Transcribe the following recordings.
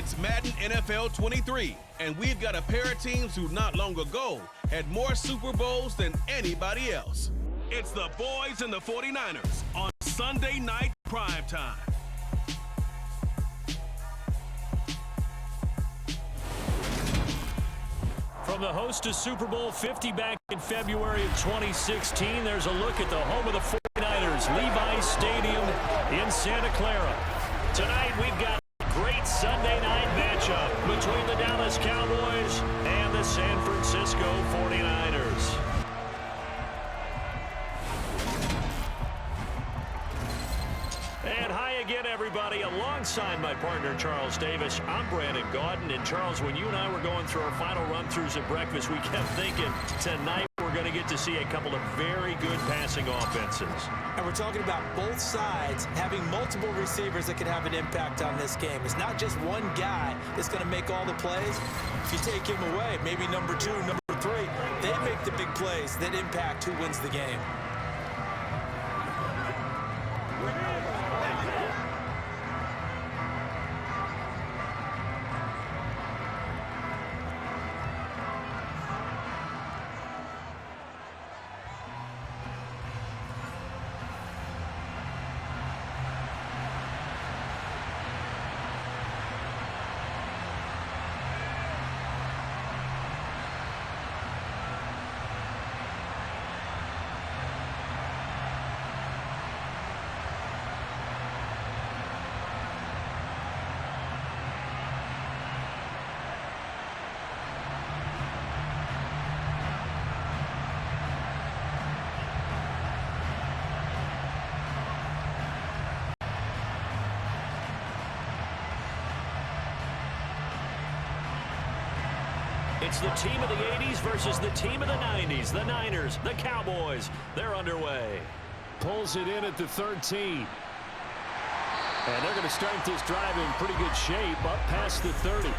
It's Madden NFL 23, and we've got a pair of teams who not long ago had more Super Bowls than anybody else. It's the Boys and the 49ers on Sunday Night Primetime. From the host to Super Bowl 50 back in February of 2016, there's a look at the home of the 49ers, Levi's Stadium in Santa Clara. Tonight we've got a great Sunday night matchup between the Dallas Cowboys and the San Francisco 49ers. And hi again, everybody. Alongside my partner, Charles Davis, I'm Brandon Gaudin. And Charles, when you and I were going through our final run-throughs at breakfast, we kept thinking tonight we're going to get to see a couple of very good passing offenses. And we're talking about both sides having multiple receivers that can have an impact on this game. It's not just one guy that's going to make all the plays. If you take him away, maybe number 2, number 3, they make the big plays that impact who wins the game. It's the team of the 80s versus the team of the 90s. The Niners, the Cowboys, they're underway. Pulls it in at the 13. And they're going to start this drive in pretty good shape up past the 30.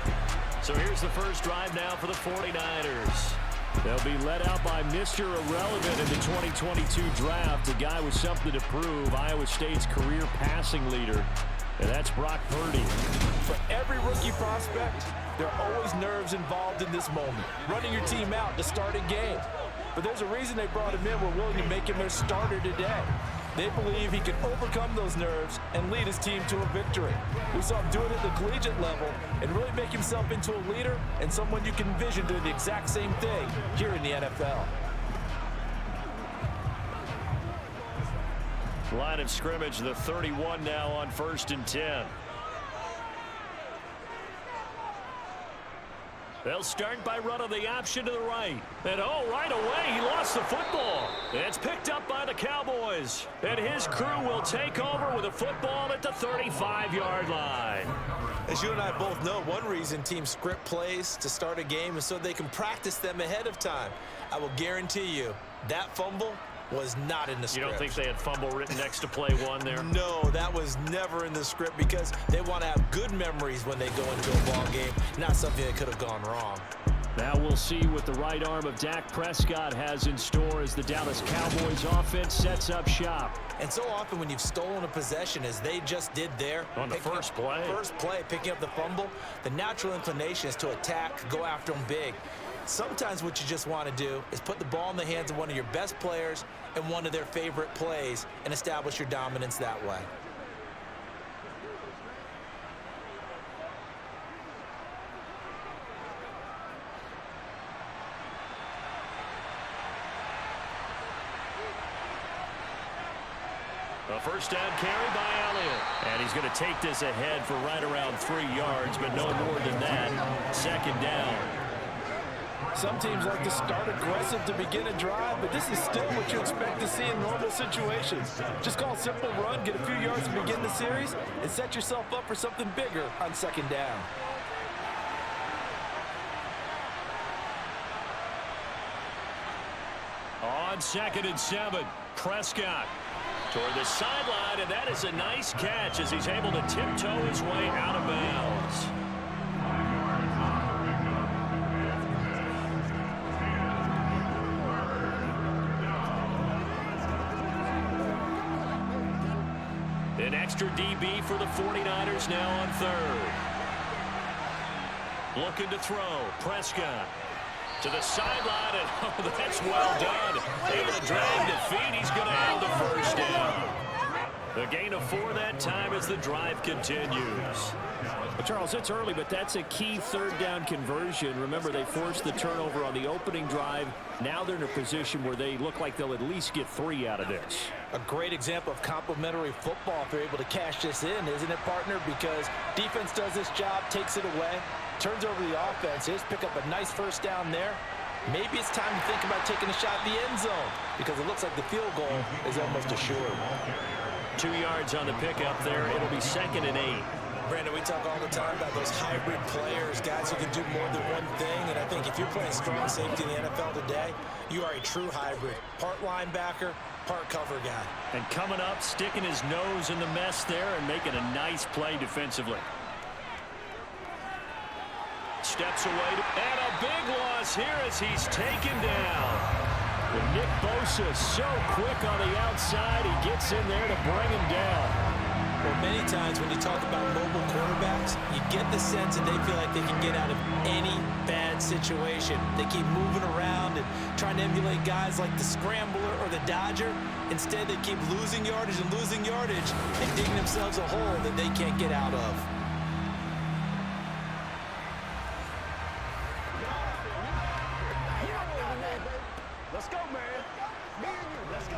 So here's the first drive now for the 49ers. They'll be led out by Mr. Irrelevant in the 2022 draft, a guy with something to prove, Iowa State's career passing leader. And that's Brock Purdy. For every rookie prospect, there are always nerves involved in this moment. Running your team out to start a game. But there's a reason they brought him in. We're willing to make him their starter today. They believe he can overcome those nerves and lead his team to a victory. We saw him do it at the collegiate level and really make himself into a leader and someone you can envision doing the exact same thing here in the NFL. Line of scrimmage, the 31 now on 1st and 10. They'll start by running the option to the right. And right away, he lost the football. It's picked up by the Cowboys. And his crew will take over with a football at the 35-yard line. As you and I both know, one reason teams script plays to start a game is so they can practice them ahead of time. I will guarantee you that fumble was not in the script. You don't think they had fumble written next to play 1 there? No, that was never in the script because they want to have good memories when they go into a ball game, not something that could have gone wrong. Now we'll see what the right arm of Dak Prescott has in store as the Dallas Cowboys offense sets up shop. And so often when you've stolen a possession, as they just did there, on the first play, picking up the fumble, the natural inclination is to attack, go after them big. Sometimes what you just want to do is put the ball in the hands of one of your best players and one of their favorite plays and establish your dominance that way. A first down carry by Elliott. And he's going to take this ahead for right around 3 yards, but no more than that. 2nd down. Some teams like to start aggressive to begin a drive, but this is still what you expect to see in normal situations. Just call a simple run, get a few yards to begin the series, and set yourself up for something bigger on 2nd down. On 2nd and 7, Prescott toward the sideline, and that is a nice catch as he's able to tiptoe his way out of bounds. An extra DB for the 49ers now on 3rd. Looking to throw. Prescott to the sideline, and oh, that's well done. Able to drag the feet. He's going to have the first down. The gain of 4 that time as the drive continues. Well, Charles, it's early, but that's a key third down conversion. Remember, they forced the turnover on the opening drive. Now they're in a position where they look like they'll at least get 3 out of this. A great example of complementary football if they're able to cash this in, isn't it, partner? Because defense does this job, takes it away, turns over the offense. Just pick up a nice first down there. Maybe it's time to think about taking a shot at the end zone because it looks like the field goal is almost assured. 2 yards on the pickup there. It'll be 2nd and 8. Brandon, we talk all the time about those hybrid players, guys who can do more than one thing. And I think if you're playing strong safety in the NFL today, you are a true hybrid. Part linebacker, part cover guy. And coming up, sticking his nose in the mess there and making a nice play defensively. Steps away, and a big loss here as he's taken down. Well, Nick Bosa so quick on the outside. He gets in there to bring him down. Well, many times when you talk about mobile quarterbacks, you get the sense that they feel like they can get out of any bad situation. They keep moving around and trying to emulate guys like the Scrambler or the Dodger. Instead, they keep losing yardage and digging themselves a hole that they can't get out of. Let's go, man. Me and you. Let's go.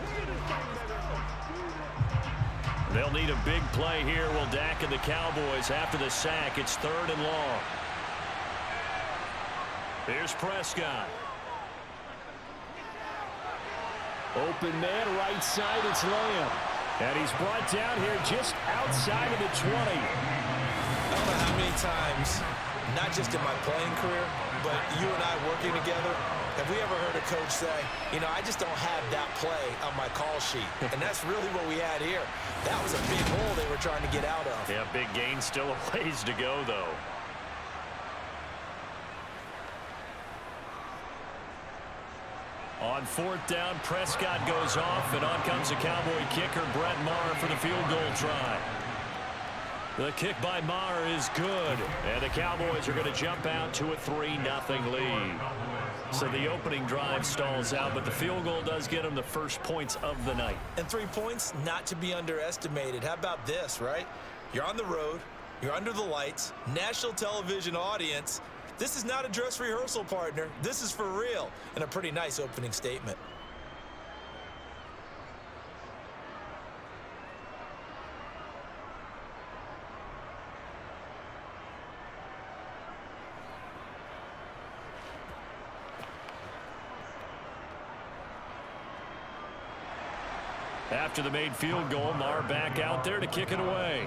They'll need a big play here. Will Dak and the Cowboys after the sack. It's 3rd and long. Here's Prescott. Open man, right side, it's Lamb. And he's brought down here just outside of the 20. I don't know how many times, not just in my playing career, but you and I working together, have we ever heard a coach say, you know, I just don't have that play on my call sheet? And that's really what we had here. That was a big hole they were trying to get out of. Yeah, big gain, still a ways to go, though. On 4th down, Prescott goes off, and on comes the Cowboy kicker, Brett Maher, for the field goal try. The kick by Maher is good, and the Cowboys are going to jump out to a 3-0 lead. So the opening drive stalls out, but the field goal does get them the first points of the night. And 3 points, not to be underestimated. How about this, right? You're on the road, you're under the lights, national television audience. This is not a dress rehearsal, partner. This is for real, and a pretty nice opening statement. After the made field goal, Maher back out there to kick it away.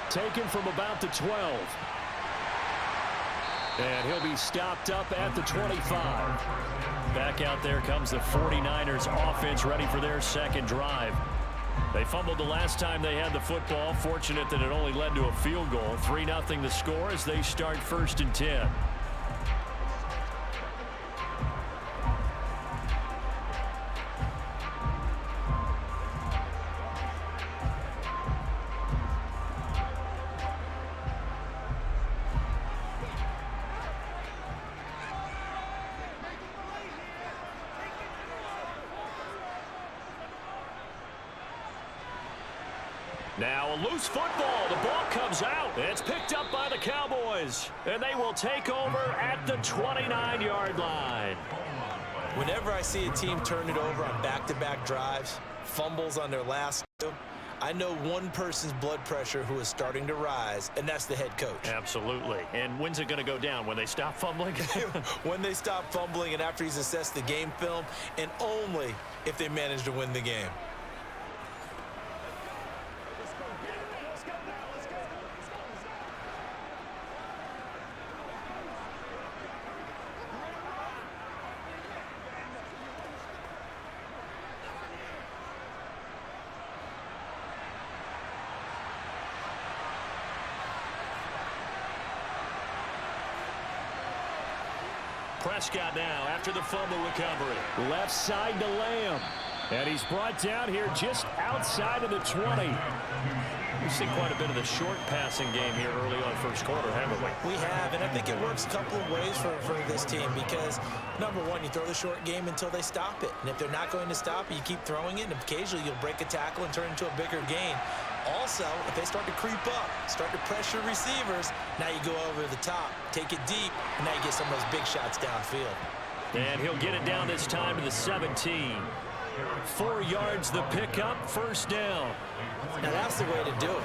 Taken from about the 12. And he'll be stopped up at the 25. Back out there comes the 49ers offense, ready for their second drive. They fumbled the last time they had the football. Fortunate that it only led to a field goal. 3-0 the score as they start 1st and 10. Now a loose football. The ball comes out. It's picked up by the Cowboys. And they will take over at the 29-yard line. Whenever I see a team turn it over on back-to-back drives, fumbles on their last two, I know one person's blood pressure who is starting to rise, and that's the head coach. Absolutely. And when's it going to go down? When they stop fumbling? When they stop fumbling and after he's assessed the game film, and only if they manage to win the game. Prescott now after the fumble recovery. Left side to Lamb. And he's brought down here just outside of the 20. We've seen quite a bit of the short passing game here early on first quarter, haven't we? We have, and I think it works a couple of ways for this team because, number one, you throw the short game until they stop it. And if they're not going to stop it, you keep throwing it, and occasionally you'll break a tackle and turn it into a bigger gain. Also, if they start to creep up, start to pressure receivers, now you go over the top, take it deep, and now you get some of those big shots downfield. And he'll get it down this time to the 17. 4 yards the pickup, first down. Now that's the way to do it.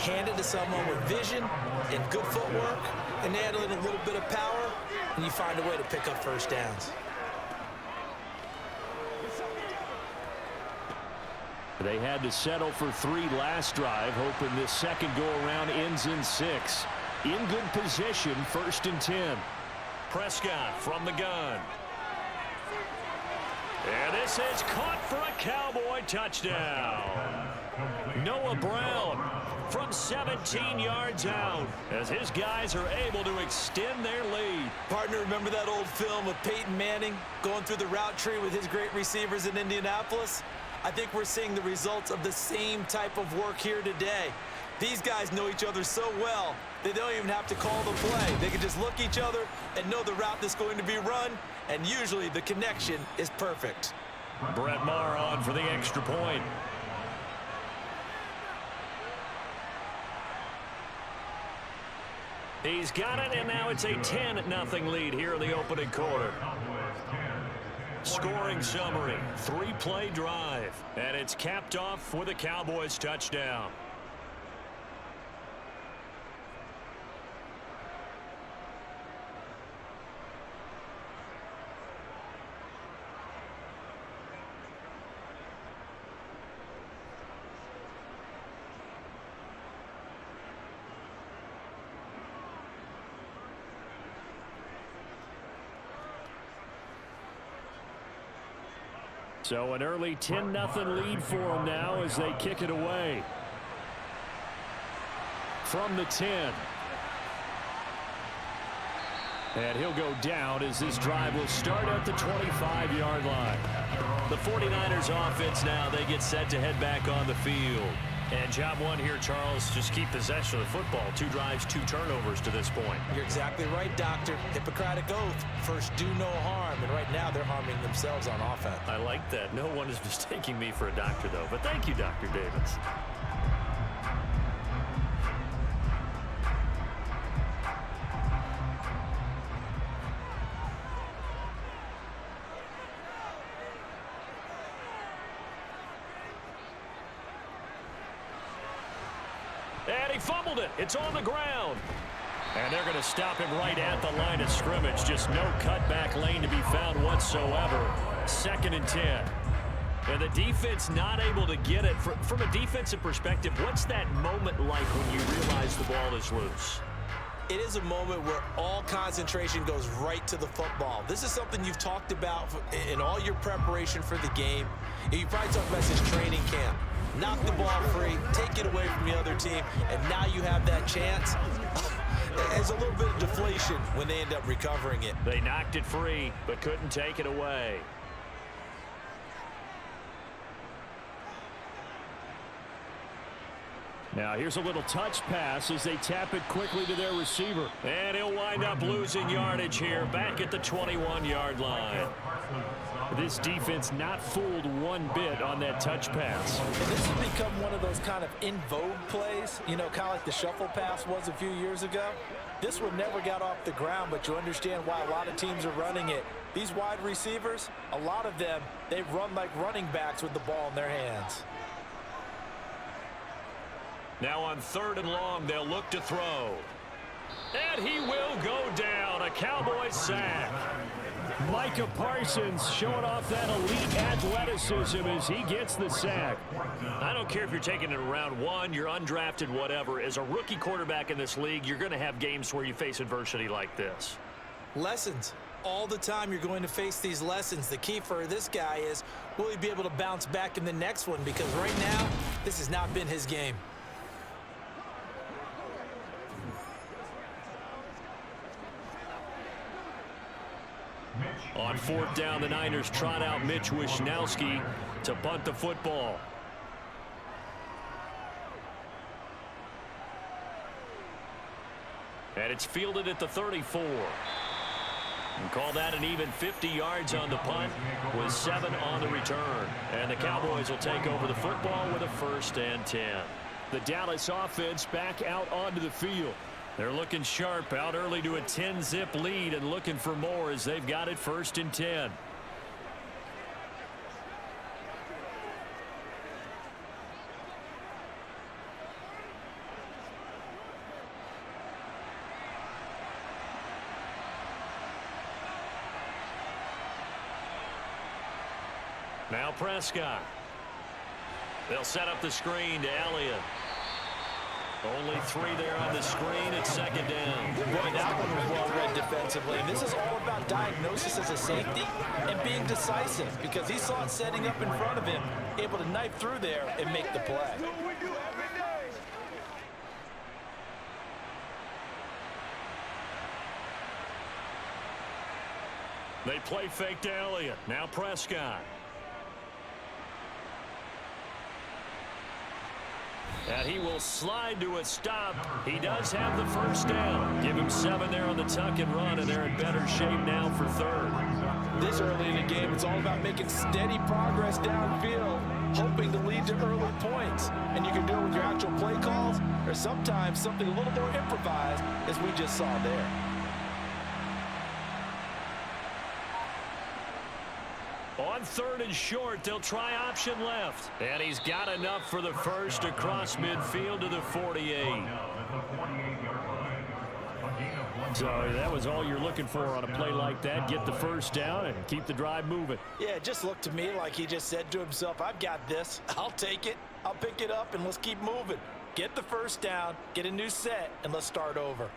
Hand it to someone with vision and good footwork, and add a little bit of power, and you find a way to pick up first downs. They had to settle for 3 last drive, hoping this second go-around ends in 6. In good position, 1st and 10. Prescott from the gun. And this is caught for a Cowboy touchdown. Noah Brown from 17 yards out as his guys are able to extend their lead. Partner, remember that old film of Peyton Manning going through the route tree with his great receivers in Indianapolis? I think we're seeing the results of the same type of work here today. These guys know each other so well, they don't even have to call the play. They can just look each other and know the route that's going to be run, and usually the connection is perfect. Brett Maher on for the extra point. He's got it, and now it's a 10-0 lead here in the opening quarter. Scoring summary, 3-play drive, and it's capped off with a Cowboys touchdown. So an early 10-0 lead for them now as they kick it away. From the 10. And he'll go down as this drive will start at the 25-yard line. The 49ers offense now, they get set to head back on the field. And job one here, Charles, just keep possession of the football. 2 drives, 2 turnovers to this point. You're exactly right, Doctor. Hippocratic oath, first do no harm. And right now they're harming themselves on offense. I like that. No one is mistaking me for a doctor, though. But thank you, Dr. Davis. And he fumbled it. It's on the ground. And they're going to stop him right at the line of scrimmage. Just no cutback lane to be found whatsoever. 2nd and 10. And the defense not able to get it. From a defensive perspective, what's that moment like when you realize the ball is loose? It is a moment where all concentration goes right to the football. This is something you've talked about in all your preparation for the game. You probably talked about this training camp. Knock the ball free, take it away from the other team, and now you have that chance. There's a little bit of deflation when they end up recovering it. They knocked it free, but couldn't take it away. Now here's a little touch pass as they tap it quickly to their receiver. And he'll wind up losing yardage here back at the 21-yard line. This defense not fooled one bit on that touch pass. And this has become one of those kind of in vogue plays, you know, kind of like the shuffle pass was a few years ago. This one never got off the ground, but you understand why a lot of teams are running it. These wide receivers, a lot of them, they run like running backs with the ball in their hands. Now on 3rd and long, they'll look to throw. And he will go down. A Cowboys sack. Micah Parsons showing off that elite athleticism as he gets the sack. I don't care if you're taking it in round 1, you're undrafted, whatever. As a rookie quarterback in this league, you're going to have games where you face adversity like this. Lessons. All the time you're going to face these lessons. The key for this guy is, will he be able to bounce back in the next one? Because right now, this has not been his game. On 4th down, the Niners trot out Mitch Wishnowski to punt the football. And it's fielded at the 34. And call that an even 50 yards on the punt with 7 on the return. And the Cowboys will take over the football with a 1st and 10. The Dallas offense back out onto the field. They're looking sharp, out early to a 10-zip lead and looking for more as they've got it 1st and 10. Now Prescott. They'll set up the screen to Elliott. Only 3 there on the screen at 2nd down. Boy, that one was well read defensively. And this is all about diagnosis as a safety and being decisive because he saw it setting up in front of him, able to knife through there and make the play. They play fake to Elliott. Now Prescott. And he will slide to a stop. He does have the 1st down. Give him 7 there on the tuck and run, and they're in better shape now for 3rd. This early in the game, it's all about making steady progress downfield, hoping to lead to early points. And you can do it with your actual play calls or sometimes something a little more improvised, as we just saw there. On 3rd and short, they'll try option left. And he's got enough for the 1st across midfield to the 48. So that was all you're looking for on a play like that. Get the 1st down and keep the drive moving. Yeah, it just looked to me like he just said to himself, I've got this. I'll take it. I'll pick it up, and let's keep moving. Get the 1st down, get a new set, and let's start over.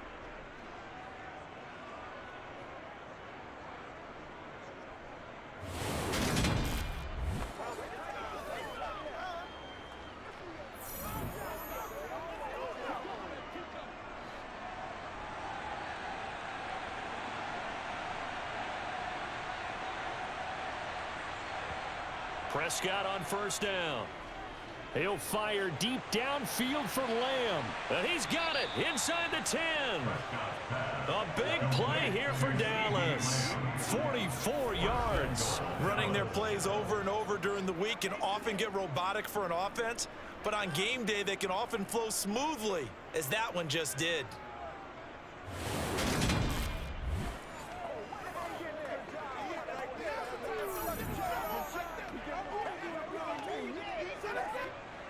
Prescott on 1st down. He'll fire deep downfield for Lamb. And he's got it inside the 10. A big play here for Dallas. 44 yards. Running their plays over and over during the week can often get robotic for an offense, but on game day they can often flow smoothly, as that one just did.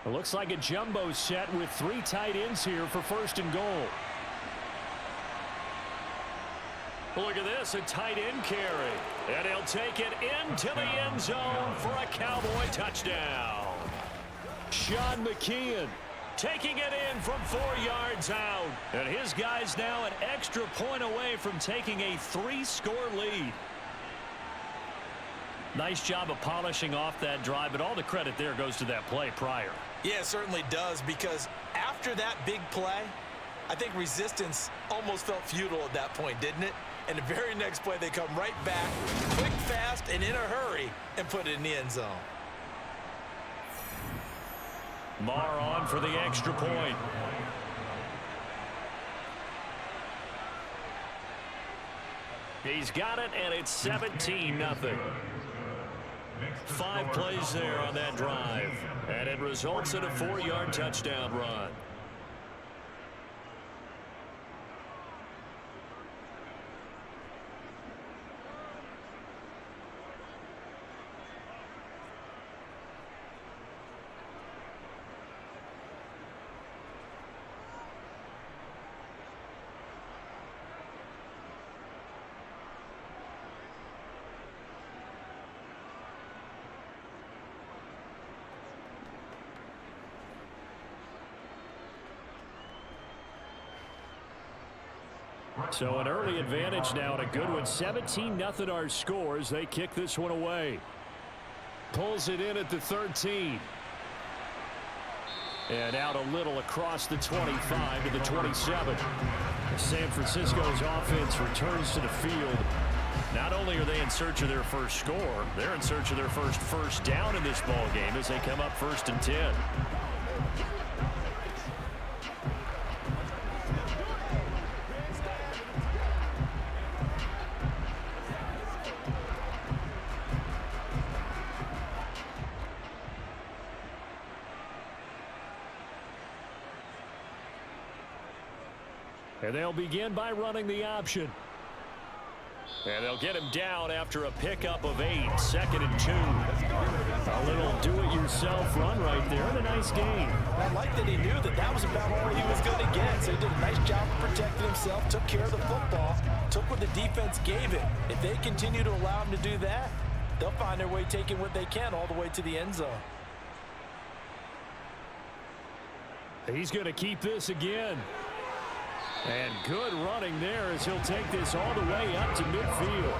It looks like a jumbo set with 3 tight ends here for 1st and goal. Look at this, a tight end carry. And he'll take it into the end zone for a Cowboy touchdown. Sean McKeon taking it in from 4 yards out. And his guys now an extra point away from taking a 3-score lead. Nice job of polishing off that drive, but all the credit there goes to that play prior. Yeah, it certainly does, because after that big play, I think resistance almost felt futile at that point, didn't it? And the very next play, they come right back, quick, fast, and in a hurry, and put it in the end zone. Marr on for the extra point. He's got it, and it's 17-0. 5 plays there on that drive, and it results in a 4-yard touchdown run. So an early advantage now, and a good one. 17-0 our scores. They kick this one away. Pulls it in at the 13. And out a little across the 25 to the 27. San Francisco's offense returns to the field. Not only are they in search of their first score, they're in search of their first down in this ball game as they come up 1st and 10. And they'll begin by running the option. And they'll get him down after a pickup of 8, 2nd and 2. A little do-it-yourself run right there and a nice gain. I like that he knew that was about all he was going to get. So he did a nice job of protecting himself, took care of the football, took what the defense gave him. If they continue to allow him to do that, they'll find their way taking what they can all the way to the end zone. He's going to keep this again. And good running there as he'll take this all the way up to midfield.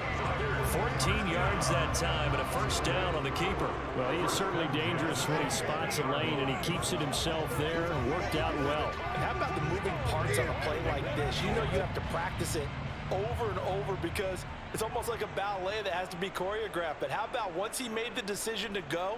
14 yards that time and a 1st down on the keeper. Well, he is certainly dangerous when he spots a lane and he keeps it himself there and worked out well. And how about the moving parts on a play like this? You know you have to practice it over and over because it's almost like a ballet that has to be choreographed. But how about once he made the decision to go,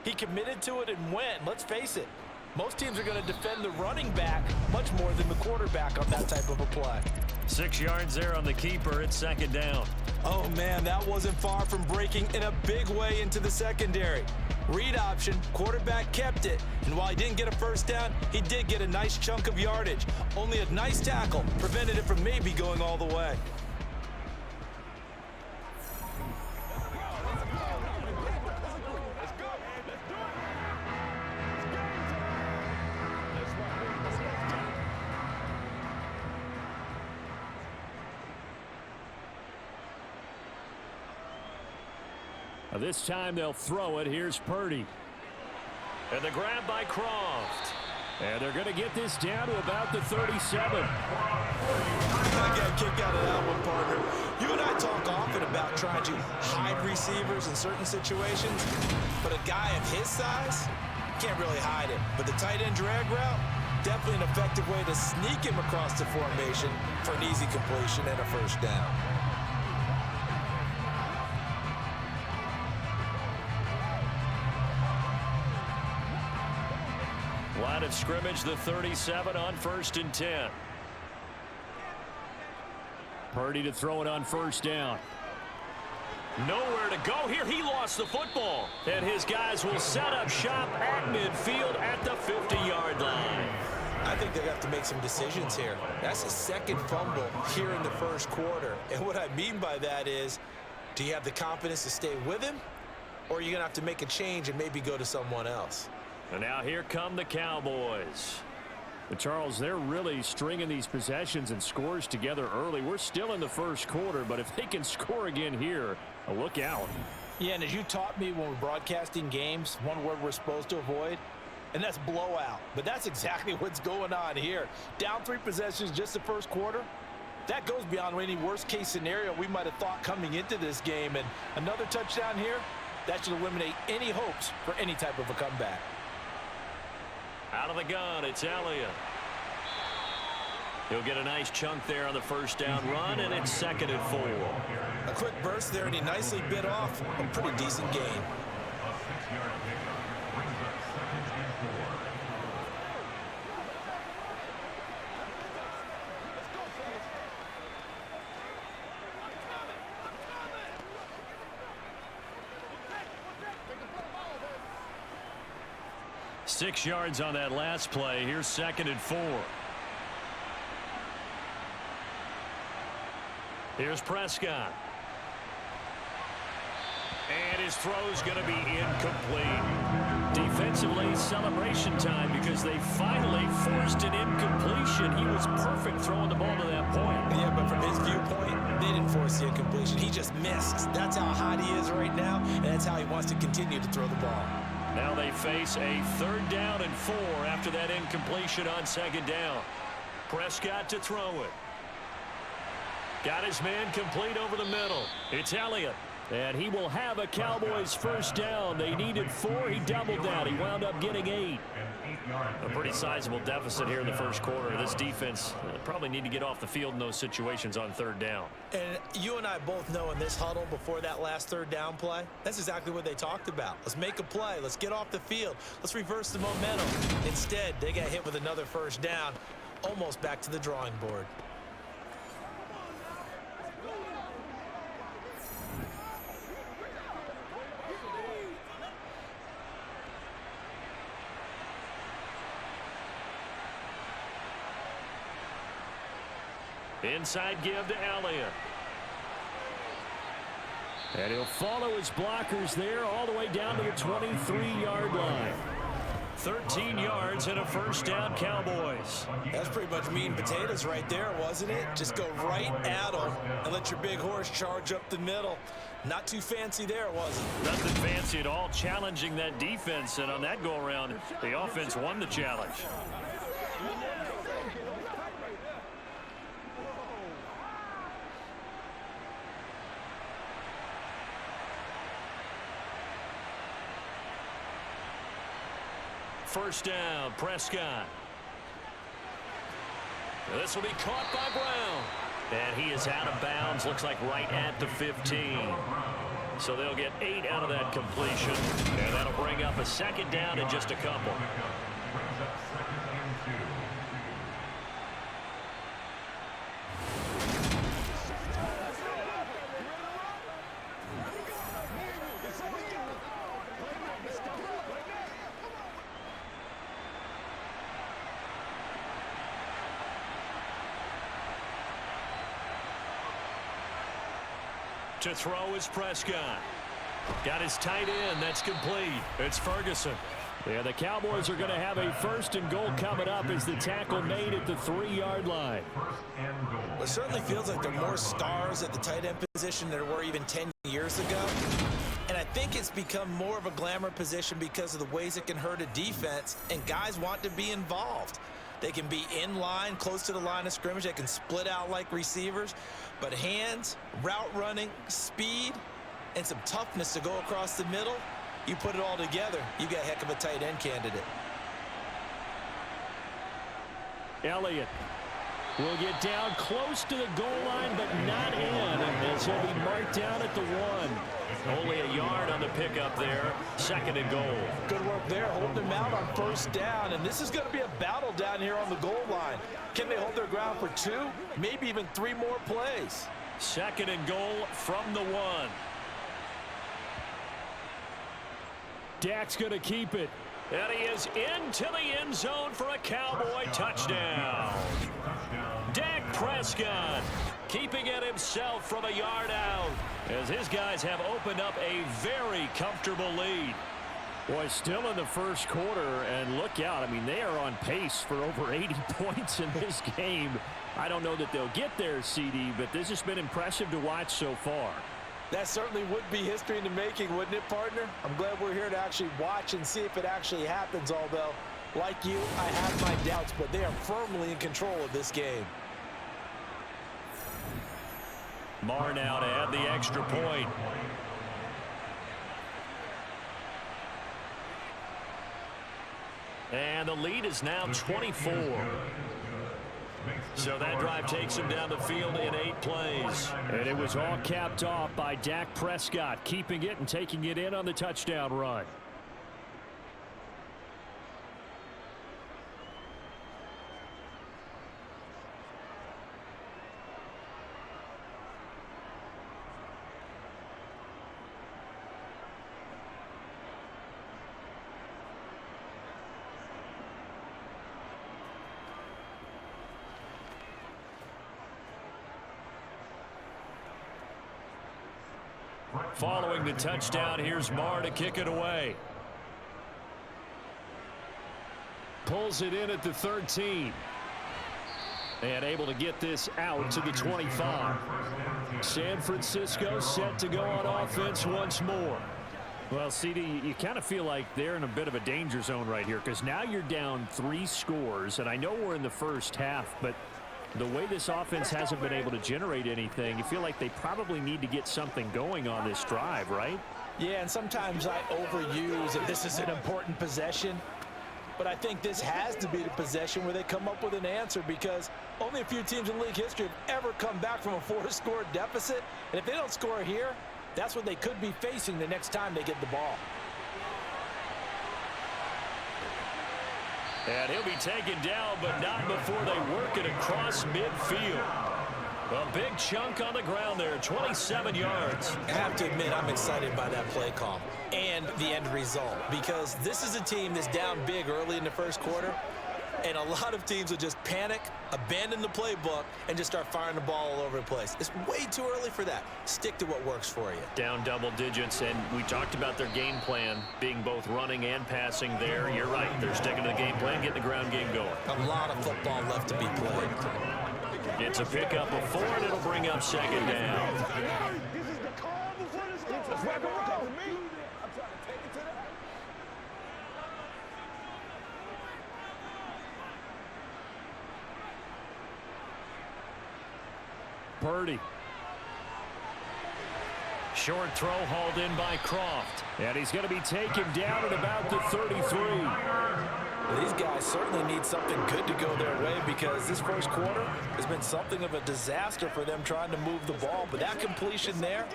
he committed to it and went. Let's face it. Most teams are going to defend the running back much more than the quarterback on that type of a play. 6 yards there on the keeper. It's 2nd down. Oh, man, that wasn't far from breaking in a big way into the secondary. Read option, quarterback kept it, and while he didn't get a 1st down, he did get a nice chunk of yardage. Only a nice tackle prevented it from maybe going all the way. This time they'll throw it. Here's Purdy. And the grab by Croft. And they're going to get this down to about the 37. I got a kick out of that one, partner. You and I talk often about trying to hide receivers in certain situations, but a guy of his size can't really hide it. But the tight end drag route, definitely an effective way to sneak him across the formation for an easy completion and a 1st down. Line of scrimmage, the 37 on 1st and 10. Purdy to throw it on 1st down. Nowhere to go here. He lost the football. And his guys will set up shop at midfield at the 50-yard line. I think they have to make some decisions here. That's a 2nd fumble here in the 1st quarter. And what I mean by that is, do you have the confidence to stay with him? Or are you going to have to make a change and maybe go to someone else? And now here come the Cowboys. But Charles, they're really stringing these possessions and scores together early. We're still in the 1st quarter, but if they can score again here, look out. Yeah, and as you taught me when we're broadcasting games, one word we're supposed to avoid, and that's blowout. But that's exactly what's going on here. Down 3 possessions just the 1st quarter. That goes beyond any worst-case scenario we might have thought coming into this game. And another touchdown here, that should eliminate any hopes for any type of a comeback. Out of the gun, it's Elliott. He'll get a nice chunk there on the 1st down run, and it's 2nd and 4. A quick burst there, and he nicely bit off a pretty decent gain. Six yards on that last play. Here's 2nd and 4. Here's Prescott. And his throw's going to be incomplete. Defensively, celebration time because they finally forced an incompletion. He was perfect throwing the ball to that point. Yeah, but from his viewpoint, they didn't force the incompletion. He just missed. That's how hot he is right now, and that's how he wants to continue to throw the ball. Now they face a 3rd down and 4 after that incompletion on 2nd down. Prescott to throw it. Got his man complete over the middle. It's Elliott. And he will have a Cowboys first down. They needed 4. He doubled that. He wound up getting 8. A pretty sizable deficit here in the first quarter. This defense probably need to get off the field in those situations on third down. And you and I both know in this huddle before that last third down play, that's exactly what they talked about. Let's make a play. Let's get off the field. Let's reverse the momentum. Instead, they got hit with another first down, almost back to the drawing board. Inside give to Elliott. And he'll follow his blockers there all the way down to the 23-yard line. 13 yards and a first down, Cowboys. That's pretty much meat and potatoes right there, wasn't it? Just go right at them and let your big horse charge up the middle. Not too fancy there, was it? Nothing fancy at all, challenging that defense. And on that go-around, the offense won the challenge. First down, Prescott. This will be caught by Brown. And he is out of bounds, looks like right at the 15. So they'll get 8 out of that completion. And that'll bring up a second down in just a couple. To throw is Prescott. Got his tight end. That's complete. It's Ferguson. Yeah, the Cowboys are going to have a first and goal coming up as the tackle made at the 3-yard line. Well, it certainly feels like there are more stars at the tight end position than there were even 10 years ago. And I think it's become more of a glamour position because of the ways it can hurt a defense, and guys want to be involved. They can be in line, close to the line of scrimmage. They can split out like receivers. But hands, route running, speed, and some toughness to go across the middle, you put it all together, you got a heck of a tight end candidate. Elliott will get down close to the goal line, but not in, as he'll be marked down at the 1. Only a yard on the pickup there. Second and goal. Good work there, holding them out on first down. And this is going to be a battle down here on the goal line. Can they hold their ground for 2, maybe even 3 more plays? Second and goal from the 1. Dak's going to keep it. And he is into the end zone for a Cowboy touchdown. Dak Prescott keeping it himself from a yard out as his guys have opened up a very comfortable lead. Boy, still in the first quarter, and look out. I mean, they are on pace for over 80 points in this game. I don't know that they'll get there, CD, but this has been impressive to watch so far. That certainly would be history in the making, wouldn't it, partner? I'm glad we're here to actually watch and see if it actually happens, although, like you, I have my doubts, but they are firmly in control of this game. Marr now to add the extra point. And the lead is now 24. So that drive takes him down the field in 8 plays. And it was all capped off by Dak Prescott, keeping it and taking it in on the touchdown run. Following the touchdown, here's Marr to kick it away. Pulls it in at the 13. And able to get this out to the 25. San Francisco set to go on offense once more. Well, CD, you kind of feel like they're in a bit of a danger zone right here because now you're down 3 scores. And I know we're in the first half, but The way this offense hasn't been able to generate anything, you feel like they probably need to get something going on this drive, right? Yeah, and sometimes I overuse if this is an important possession. But I think this has to be the possession where they come up with an answer, because only a few teams in league history have ever come back from a 4-score deficit. And if they don't score here, that's what they could be facing the next time they get the ball. And he'll be taken down, but not before they work it across midfield. A big chunk on the ground there, 27 yards. I have to admit, I'm excited by that play call and the end result, because this is a team that's down big early in the first quarter, and a lot of teams will just panic, abandon the playbook, and just start firing the ball all over the place. It's way too early for that. Stick to what works for you. Down double digits, and we talked about their game plan being both running and passing there. You're right. They're sticking to the game plan, getting the ground game going. A lot of football left to be played. It's a pickup of 4, and it'll bring up second down. This is the calm before the storm. Let's rock and roll. I'm trying to take it to the... Purdy. Short throw hauled in by Croft. And he's going to be taken down at about the 33. Well, these guys certainly need something good to go their way, because this first quarter has been something of a disaster for them trying to move the ball. But that completion there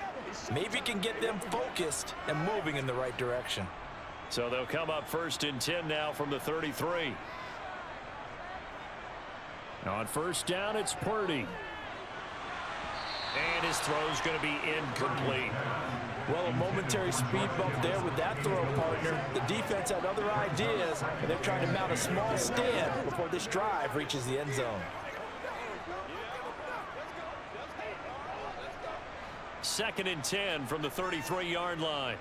maybe can get them focused and moving in the right direction. So they'll come up 1st and 10 now from the 33. On first down, it's Purdy. And his throw's going to be incomplete. Well, a momentary speed bump there with that throw, partner. The defense had other ideas, and they're trying to mount a small stand before this drive reaches the end zone. 2nd and 10 from the 33-yard line.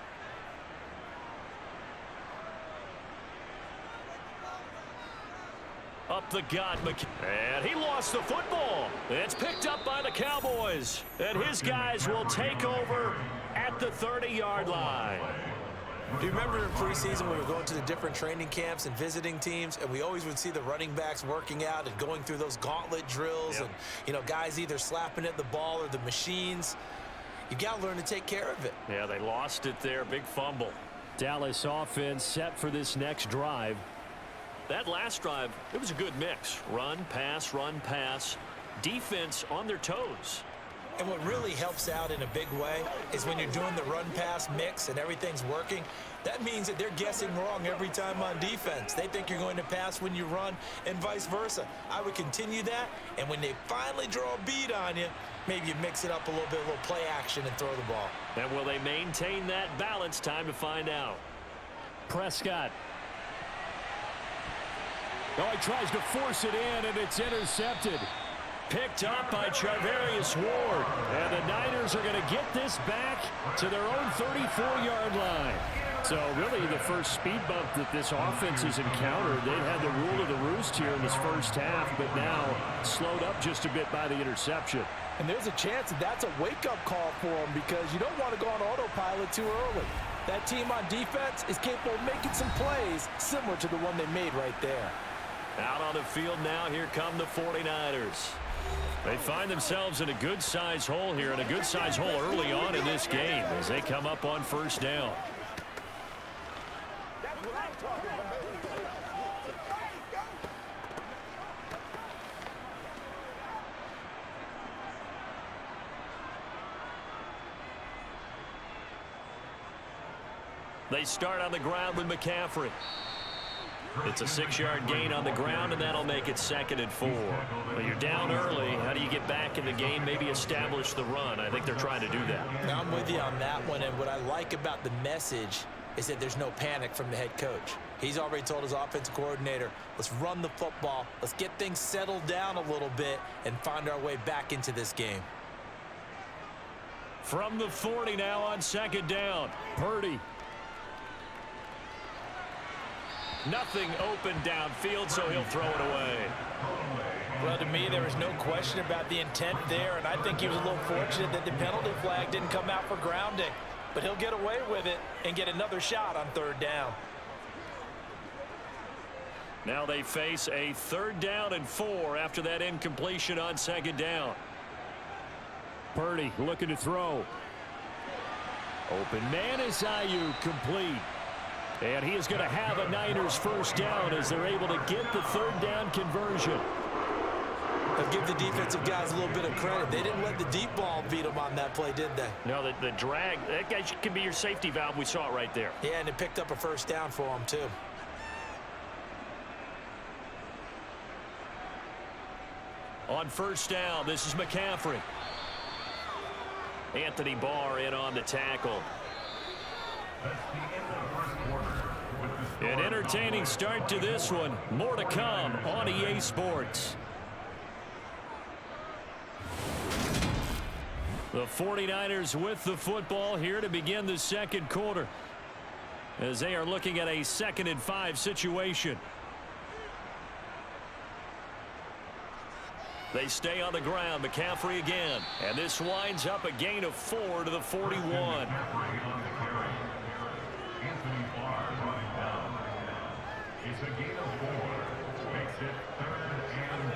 Up the gut, and he lost the football. It's picked up by the Cowboys, and his guys will take over at the 30-yard line. Do you remember in preseason when we were going to the different training camps and visiting teams, and we always would see the running backs working out and going through those gauntlet drills, Yep. and, you know, guys either slapping at the ball or the machines? You got to learn to take care of it. Yeah, they lost it there. Big fumble. Dallas offense set for this next drive. That last drive, it was a good mix. Run, pass, defense on their toes. And what really helps out in a big way is when you're doing the run-pass mix and everything's working, that means that they're guessing wrong every time on defense. They think you're going to pass when you run and vice versa. I would continue that, and when they finally draw a bead on you, maybe you mix it up a little bit, a little play action, and throw the ball. And will they maintain that balance? Time to find out. Prescott. Oh, he tries to force it in, and it's intercepted. Picked up by Charvarius Ward. And the Niners are going to get this back to their own 34-yard line. So really the first speed bump that this offense has encountered. They've had the rule of the roost here in this first half, but now slowed up just a bit by the interception. And there's a chance that that's a wake-up call for them, because you don't want to go on autopilot too early. That team on defense is capable of making some plays similar to the one they made right there. Out on the field now, here come the 49ers. They find themselves in a good-sized hole here, and a good-sized hole early on in this game as they come up on first down. That's what I'm talking about. They start on the ground with McCaffrey. It's a 6-yard gain on the ground, and that'll make it 2nd and 4. Well, you're down early. How do you get back in the game, maybe establish the run? I think they're trying to do that. Now, I'm with you on that one, and what I like about the message is that there's no panic from the head coach. He's already told his offensive coordinator, let's run the football, let's get things settled down a little bit and find our way back into this game. From the 40 now on 2nd down, Purdy. Nothing open downfield, so he'll throw it away. Well, to me, there was no question about the intent there, and I think he was a little fortunate that the penalty flag didn't come out for grounding. But he'll get away with it and get another shot on 3rd down. Now they face a 3rd down and 4 after that incompletion on 2nd down. Purdy looking to throw. Open man is Ayuk, complete. And he is going to have a Niners 1st down as they're able to get the 3rd down conversion. I'll give the defensive guys a little bit of credit. They didn't let the deep ball beat them on that play, did they? No, the drag, that guy can be your safety valve. We saw it right there. Yeah, and it picked up a 1st down for them, too. On 1st down, this is McCaffrey. Anthony Barr in on the tackle. An entertaining start to this one. More to come on EA Sports. The 49ers with the football here to begin the 2nd quarter, as they are looking at a 2nd and 5 situation. They stay on the ground. McCaffrey again. And this winds up a gain of 4 to the 41. It's a gain of 4. Makes it 3rd and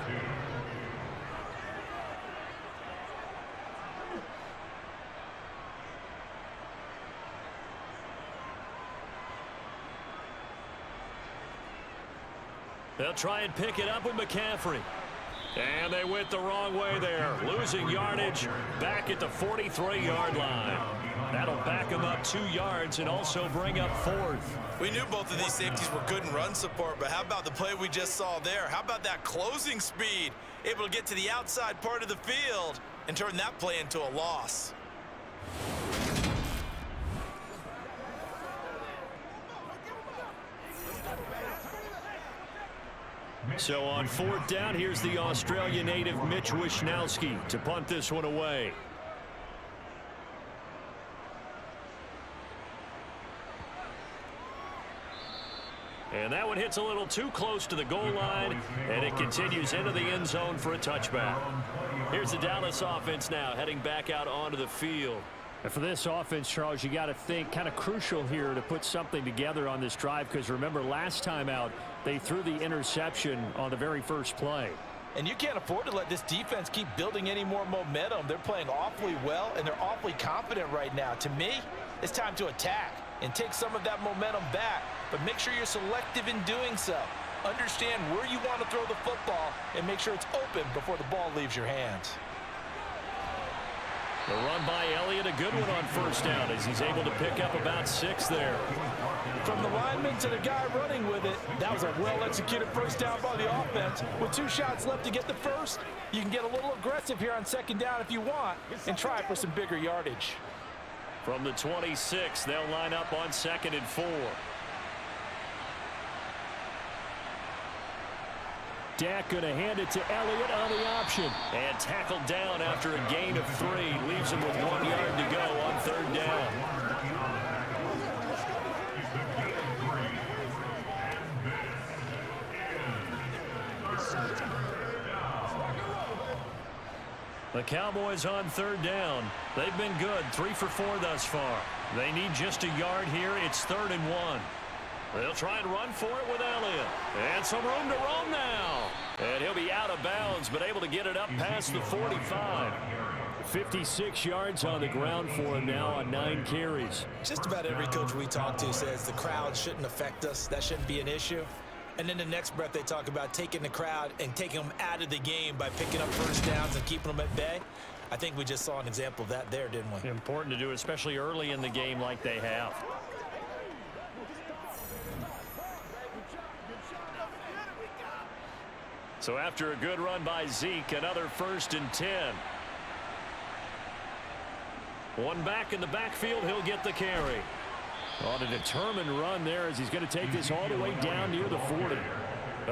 2. They'll try and pick it up with McCaffrey. And they went the wrong way there, losing yardage back at the 43-yard line. That'll back them up 2 yards and also bring up 4th. We knew both of these safeties were good in run support, but how about the play we just saw there? How about that closing speed? Able to get to the outside part of the field and turn that play into a loss. So on 4th down, here's the Australian native Mitch Wishnowsky to punt this one away. And that one hits a little too close to the goal line, and it continues into the end zone for a touchback. Here's the Dallas offense now heading back out onto the field. And for this offense, Charles, you got to think kind of crucial here to put something together on this drive, because remember last time out they threw the interception on the very first play. And you can't afford to let this defense keep building any more momentum. They're playing awfully well, and they're awfully confident right now. To me, it's time to attack and take some of that momentum back, but make sure you're selective in doing so. Understand where you want to throw the football and make sure it's open before the ball leaves your hands. The run by Elliott, a good one on 1st down as he's able to pick up about 6 there. From the lineman to the guy running with it, that was a well-executed 1st down by the offense. With 2 shots left to get the 1st, you can get a little aggressive here on 2nd down if you want and try for some bigger yardage. From the 26, they'll line up on 2nd and 4. Dak going to hand it to Elliott on the option. And tackled down after a gain of 3. Leaves him with 1 yard to go on 3rd down. The Cowboys on 3rd down. They've been good, 3 for 4 thus far. They need just a yard here. It's 3rd and 1. They'll try and run for it with Elliott. And some room to roam now. And he'll be out of bounds, but able to get it up past the 45. 56 yards on the ground for him now on 9 carries. Just about every coach we talk to says the crowd shouldn't affect us. That shouldn't be an issue. And then the next breath they talk about taking the crowd and taking them out of the game by picking up 1st downs and keeping them at bay. I think we just saw an example of that there, didn't we? Important to do, especially early in the game like they have. So after a good run by Zeke, another 1st and 10. One back in the backfield, he'll get the carry. On a determined run there as he's going to take this all the way down near the 40.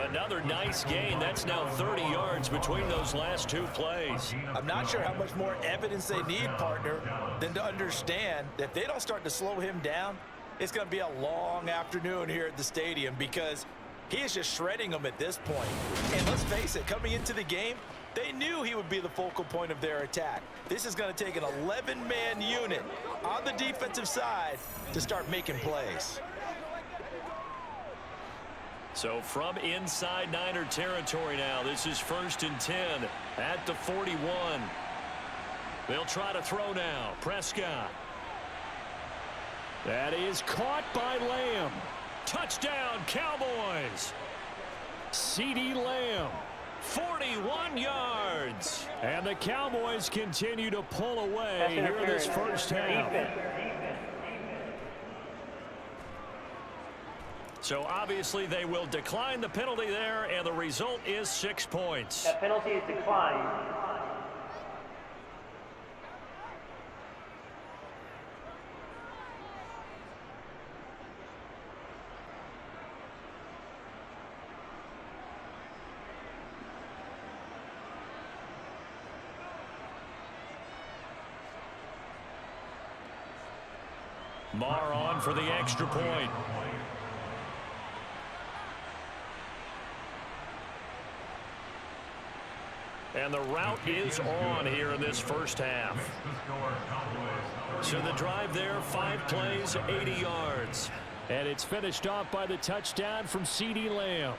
Another nice gain. That's now 30 yards between those last 2 plays. I'm not sure how much more evidence they need, partner, than to understand that if they don't start to slow him down, it's going to be a long afternoon here at the stadium because he is just shredding them at this point. And let's face it, coming into the game, they knew he would be the focal point of their attack. This is going to take an 11-man unit on the defensive side to start making plays. So from inside Niner territory now, this is 1st and 10 at the 41. They'll try to throw now. Prescott. That is caught by Lamb. Touchdown, Cowboys. CeeDee Lamb, 41 yards. And the Cowboys continue to pull away here in this first half. So obviously they will decline the penalty there, and the result is 6 points. That penalty is declined. Marr on for the extra point. And the route is on here in this first half. So the drive there, 5 plays, 80 yards. And it's finished off by the touchdown from CeeDee Lamb.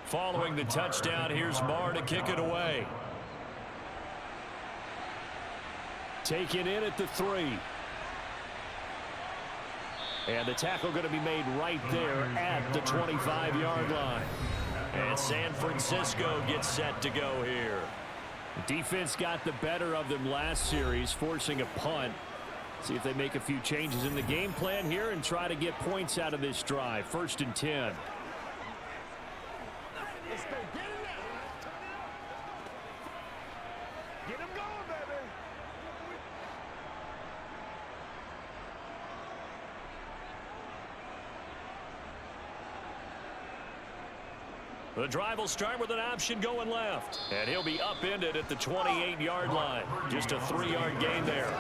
Following the touchdown, here's Marr to kick it away. Taken in at the 3. And the tackle going to be made right there at the 25-yard line. And San Francisco gets set to go here. Defense got the better of them last series, forcing a punt. See if they make a few changes in the game plan here and try to get points out of this drive. 1st and 10. Let's go. Get it now. Get him going, baby. The drive will start with an option going left. And he'll be upended at the 28-yard line. Just a 3-yard gain there.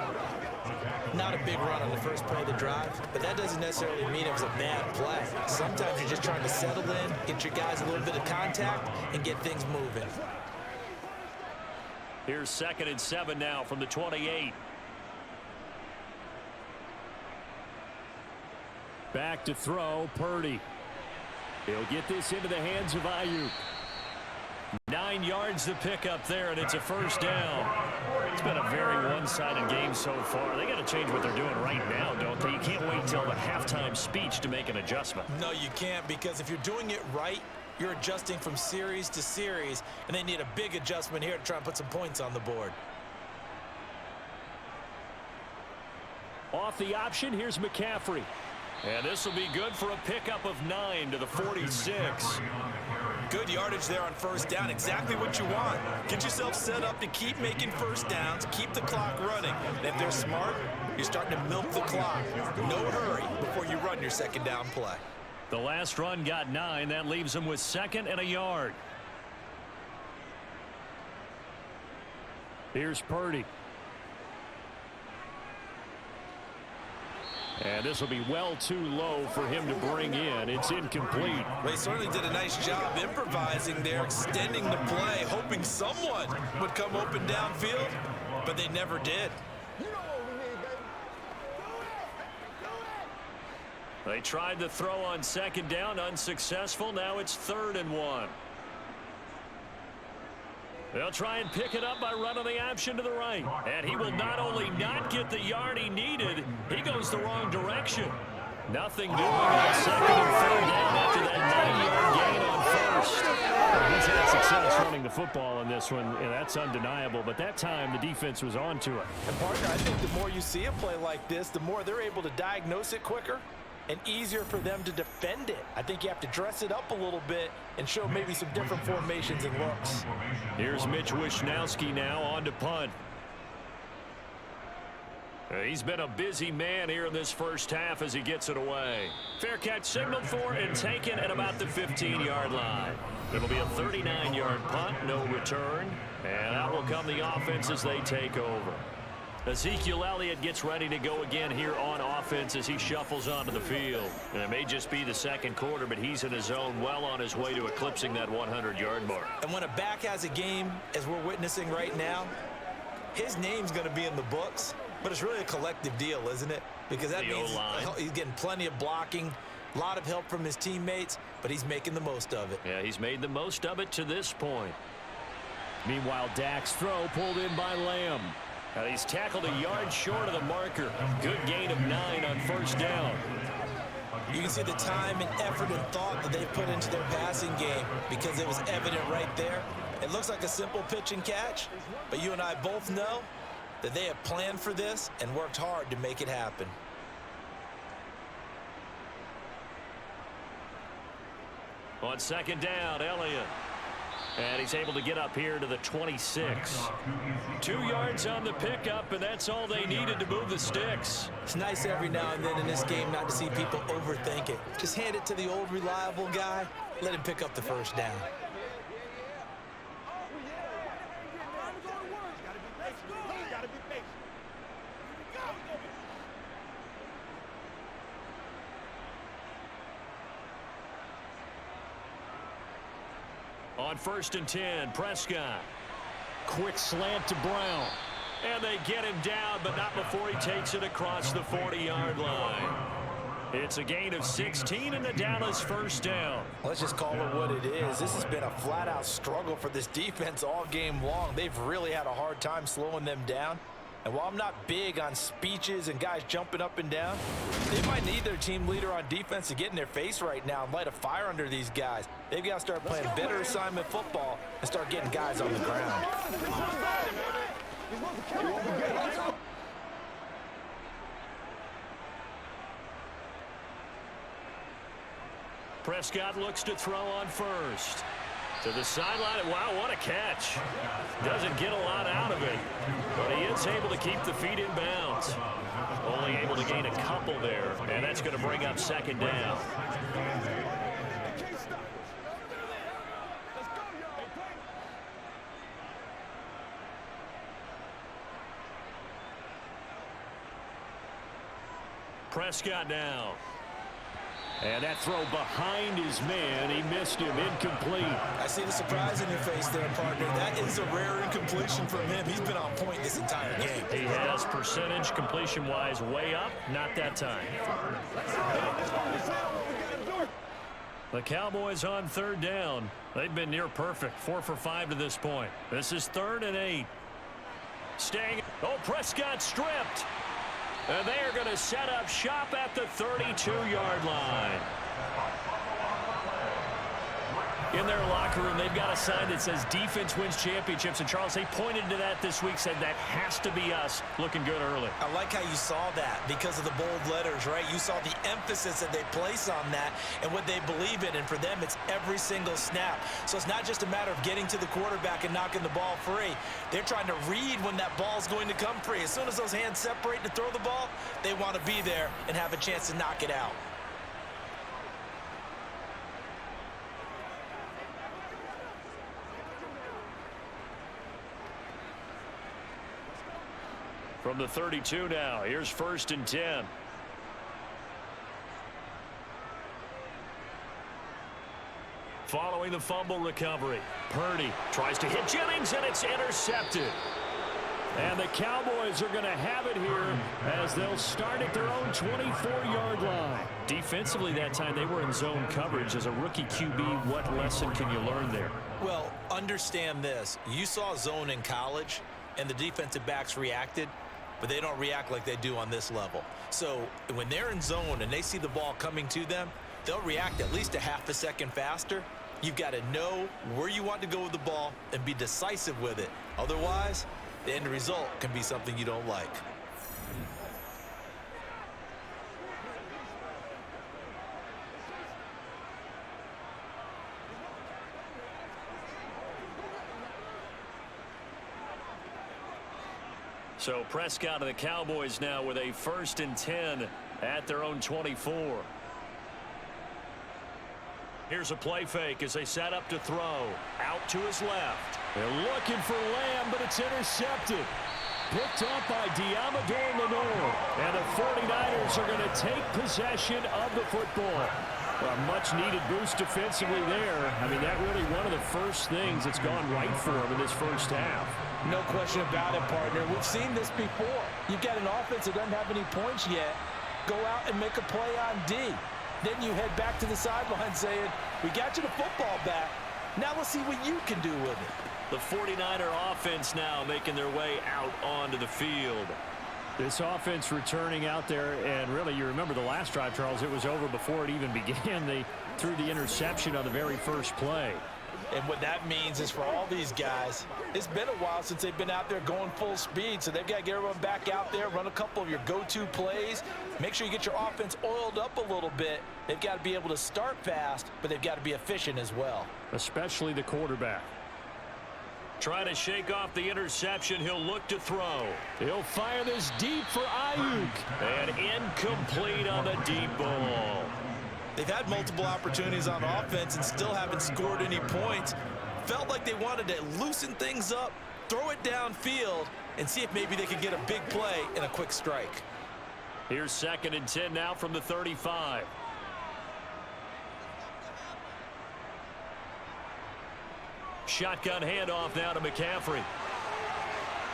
Not a big run on the first play of the drive, but that doesn't necessarily mean it was a bad play. Sometimes you're just trying to settle in, get your guys a little bit of contact, and get things moving. Here's 2nd and 7 now from the 28. Back to throw, Purdy. He'll get this into the hands of Ayuk. 9 yards to pick up there, and it's a 1st down. It's been a very one-sided game so far. They got to change what they're doing right now, don't they? You can't wait until the halftime speech to make an adjustment. No, you can't, because if you're doing it right, you're adjusting from series to series, and they need a big adjustment here to try and put some points on the board. Off the option, here's McCaffrey. And this will be good for a pickup of 9 to the 46. Good yardage there on 1st down. Exactly what you want. Get yourself set up to keep making 1st downs, keep the clock running. And if they're smart, you're starting to milk the clock. No hurry before you run your 2nd down play. The last run got 9. That leaves them with 2nd and a yard. Here's Purdy. And this will be well too low for him to bring in. It's incomplete. Well, he certainly did a nice job improvising there, extending the play, hoping someone would come open downfield, but they never did. You know what we need, baby. Do it. They tried to throw on 2nd down, unsuccessful. Now it's 3rd and 1. They'll try and pick it up by running the option to the right. And he will not only not get the yard he needed, he goes the wrong direction. Nothing doing on 2nd and 3rd down after that 9-yard gain on 1st. He's had success running the football in this one, and that's undeniable. But that time, the defense was on to it. And, partner, I think the more you see a play like this, the more they're able to diagnose it quicker and easier for them to defend it. I think you have to dress it up a little bit and show maybe some different formations and looks. Here's Mitch Wishnowsky now on to punt. He's been a busy man here in this first half as he gets it away. Fair catch signaled for and taken at about the 15-yard line. It'll be a 39-yard punt, no return. And out will come the offense as they take over. Ezekiel Elliott gets ready to go again here on offense as he shuffles onto the field. And it may just be the second quarter, but he's in his zone, well on his way to eclipsing that 100-yard mark. And when a back has a game, as we're witnessing right now, his name's going to be in the books. But it's really a collective deal, isn't it? Because that means he's getting plenty of blocking, a lot of help from his teammates, but he's making the most of it. Yeah, he's made the most of it to this point. Meanwhile, Dak's throw pulled in by Lamb. Now he's tackled a yard short of the marker. Good gain of 9 on first down. You can see the time and effort and thought that they've put into their passing game because it was evident right there. It looks like a simple pitch and catch, but you and I both know that they have planned for this and worked hard to make it happen. On second down, Elliott. And he's able to get up here to the 26. 2 yards on the pickup, and that's all they needed to move the sticks. It's nice every now and then in this game not to see people overthink it. Just hand it to the old reliable guy, let him pick up the first down. On first and 10, Prescott. Quick slant to Brown. And they get him down, but not before he takes it across the 40-yard line. It's a gain of 16 and the Dallas first down. Let's just call it what it is. This has been a flat-out struggle for this defense all game long. They've really had a hard time slowing them down. And while I'm not big on speeches and guys jumping up and down, they might need their team leader on defense to get in their face right now and light a fire under these guys. They've got to start playing better assignment football and start getting guys on the ground. Prescott looks to throw on first. To the sideline. Wow, what a catch. Doesn't get a lot out of it, but he is able to keep the feet in bounds. Only able to gain a couple there, and that's going to bring up second down. Prescott now. And that throw behind his man, he missed him, incomplete. I see the surprise in your face there, partner. That is a rare incompletion from him. He's been on point this entire game. He has percentage completion-wise way up, not that time. The Cowboys on third down. They've been near perfect, 4 for 5 to this point. This is 3rd and 8. Staying. Oh, Prescott stripped. And they are going to set up shop at the 32-yard line. In their locker room, they've got a sign that says defense wins championships. And, Charles, they pointed to that this week, said that has to be us. Looking good early. I like how you saw that because of the bold letters, right? You saw the emphasis that they place on that and what they believe in. And for them, it's every single snap. So it's not just a matter of getting to the quarterback and knocking the ball free. They're trying to read when that ball's going to come free. As soon as those hands separate to throw the ball, they want to be there and have a chance to knock it out. From the 32 now, here's 1st and 10. Following the fumble recovery, Purdy tries to hit Jennings, and it's intercepted. And the Cowboys are going to have it here as they'll start at their own 24-yard line. Defensively that time, they were in zone coverage. As a rookie QB, what lesson can you learn there? Well, understand this. You saw zone in college, and the defensive backs reacted, but they don't react like they do on this level. So when they're in zone and they see the ball coming to them, they'll react at least a half a second faster. You've got to know where you want to go with the ball and be decisive with it. Otherwise, the end result can be something you don't like. So Prescott of the Cowboys now with a 1st and 10 at their own 24. Here's a play fake as they set up to throw. Out to his left. They're looking for Lamb, but it's intercepted. Picked up by Diamador Lenore. And the 49ers are going to take possession of the football. A much-needed boost defensively there. I mean, that really one of the first things that's gone right for him in this first half. No question about it, partner. We've seen this before. You've got an offense that doesn't have any points yet. Go out and make a play on D. Then you head back to the sideline saying, we got you the football back. Now let's see what you can do with it. The 49er offense now making their way out onto the field. This offense returning out there, and really, you remember the last drive, Charles, it was over before it even began. They threw the interception on the very first play. And what that means is for all these guys, it's been a while since they've been out there going full speed, so they've got to get everyone back out there, run a couple of your go-to plays, make sure you get your offense oiled up a little bit. They've got to be able to start fast, but they've got to be efficient as well. Especially the quarterback. Trying to shake off the interception. He'll look to throw. He'll fire this deep for Ayuk. And incomplete on the deep ball. They've had multiple opportunities on offense and still haven't scored any points. Felt like they wanted to loosen things up, throw it downfield, and see if maybe they could get a big play and a quick strike. Here's 2nd and 10 now from the 35. Shotgun handoff now to McCaffrey.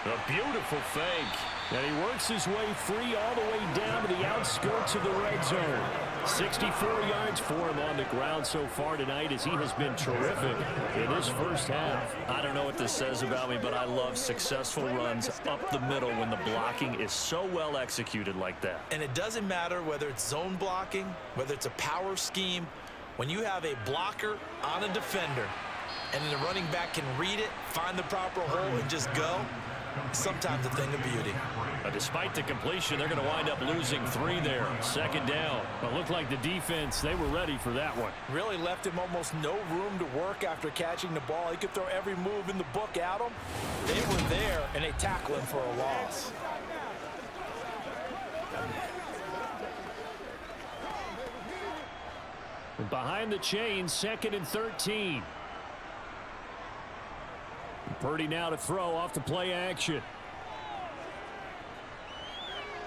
A beautiful fake. And he works his way free all the way down to the outskirts of the red zone. 64 yards for him on the ground so far tonight as he has been terrific in this first half. I don't know what this says about me, but I love successful runs up the middle when the blocking is so well executed like that. And it doesn't matter whether it's zone blocking, whether it's a power scheme. When you have a blocker on a defender, and then the running back can read it, find the proper hole, and just go, sometimes a thing of beauty. Despite the completion, they're going to wind up losing 3 there. 2nd down. It looked like the defense, they were ready for that one. Really left him almost no room to work after catching the ball. He could throw every move in the book at him. They were there, and they tackle him for a loss. Behind the chains, 2nd and 13. Purdy now to throw off the play action.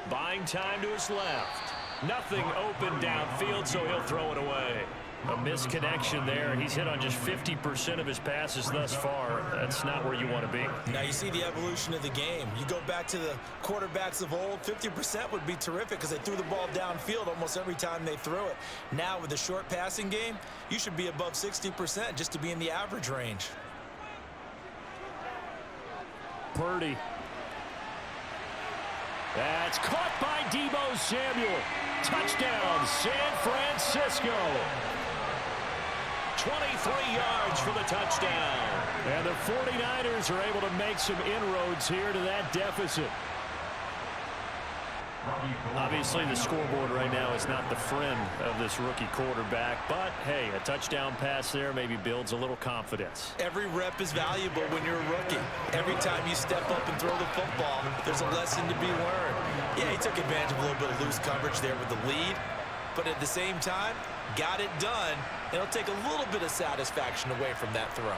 Buying time to his left. Nothing open downfield, so he'll throw it away. A misconnection there. He's hit on just 50% of his passes thus far. That's not where you want to be. Now you see the evolution of the game. You go back to the quarterbacks of old, 50% would be terrific because they threw the ball downfield almost every time they threw it. Now with the short passing game, you should be above 60% just to be in the average range. Purdy. That's caught by Deebo Samuel. Touchdown, San Francisco. 23 yards for the touchdown. And the 49ers are able to make some inroads here to that deficit. Obviously, the scoreboard right now is not the friend of this rookie quarterback, but hey, a touchdown pass there maybe builds a little confidence. Every rep is valuable when you're a rookie. Every time you step up and throw the football, there's a lesson to be learned. Yeah, he took advantage of a little bit of loose coverage there with the lead, but at the same time, got it done. It'll take a little bit of satisfaction away from that throw.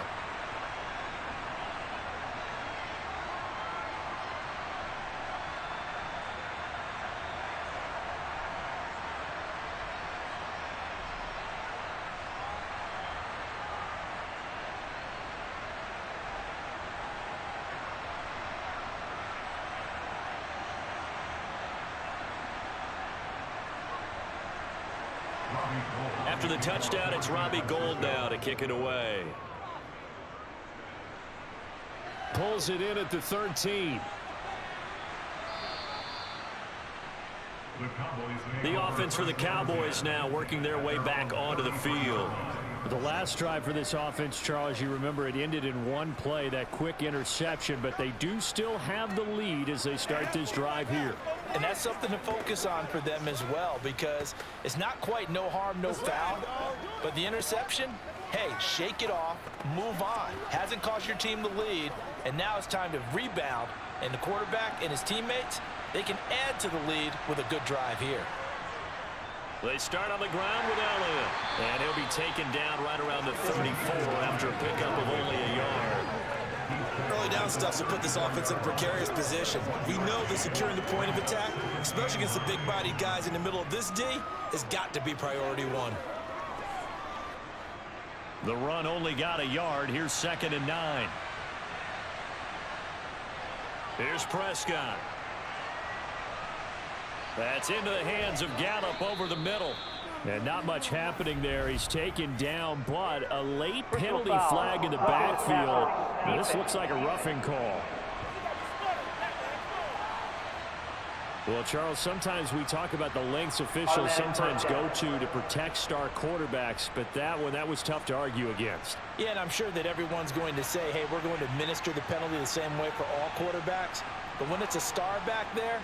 After the touchdown, it's Robbie Gould now to kick it away. Pulls it in at the 13. The offense for the Cowboys now working their way back onto the field. The last drive for this offense, Charles, you remember it ended in one play, that quick interception, but they do still have the lead as they start this drive here. And that's something to focus on for them as well, because it's not quite no harm, no foul, but the interception, hey, shake it off, move on. Hasn't cost your team the lead, and now it's time to rebound And the quarterback and his teammates, they can add to the lead with a good drive here. They start on the ground with Elliott. And he'll be taken down right around the 34 after a pickup of only a yard. Early down stuff to put this offense in a precarious position. We know that securing the point of attack, especially against the big-bodied guys in the middle of this D, has got to be priority one. The run only got a yard. Here's 2nd and 9. Here's Prescott. That's into the hands of Gallup over the middle. And not much happening there. He's taken down, but a late penalty flag in the backfield. This looks like a roughing call. Well, Charles, sometimes we talk about the lengths officials sometimes go to protect star quarterbacks, but that was tough to argue against. Yeah, and I'm sure that everyone's going to say, hey, we're going to administer the penalty the same way for all quarterbacks. But when it's a star back there,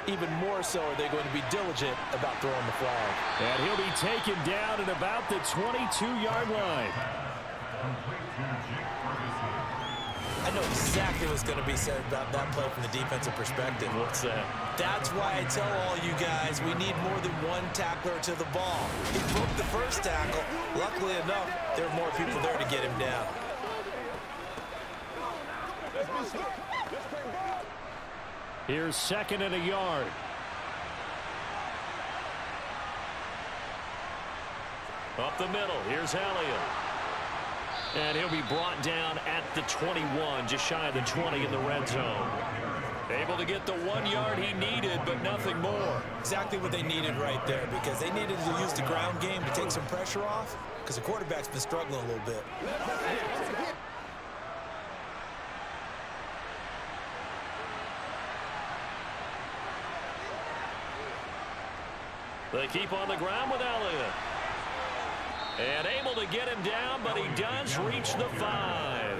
even more so are they going to be diligent about throwing the flag. And he'll be taken down at about the 22-yard line. I know exactly what's going to be said about that play from the defensive perspective. What's that? That's why I tell all you guys we need more than one tackler to the ball. He broke the first tackle. Luckily enough, there were more people there to get him down. Here's 2nd and a yard. Up the middle. Here's Elliott. And he'll be brought down at the 21, just shy of the 20 in the red zone. Able to get the 1 yard he needed, but nothing more. Exactly what they needed right there, because they needed to use the ground game to take some pressure off, because the quarterback's been struggling a little bit. They keep on the ground with Elliott. And able to get him down, but he does reach the 5.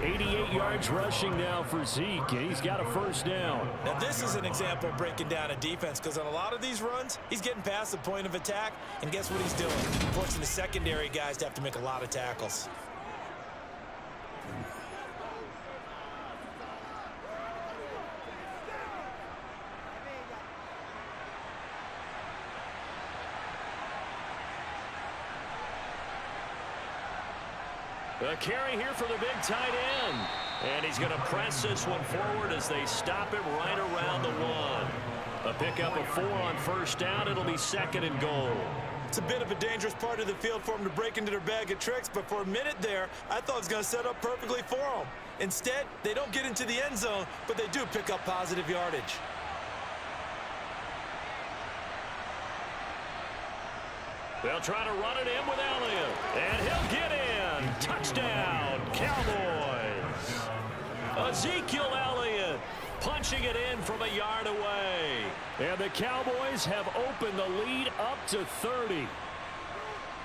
88 yards rushing now for Zeke, and he's got a first down. Now, this is an example of breaking down a defense, because on a lot of these runs, he's getting past the point of attack, and guess what he's doing? Forcing the secondary guys to have to make a lot of tackles. A carry here for the big tight end. And he's going to press this one forward as they stop him right around the 1. A pickup of 4 on first down. It'll be 2nd and goal. It's a bit of a dangerous part of the field for them to break into their bag of tricks, but for a minute there, I thought it was going to set up perfectly for them. Instead, they don't get into the end zone, but they do pick up positive yardage. They'll try to run it in with Elliott. And he'll get in. Touchdown, Cowboys. Ezekiel Elliott punching it in from a yard away. And the Cowboys have opened the lead up to 30.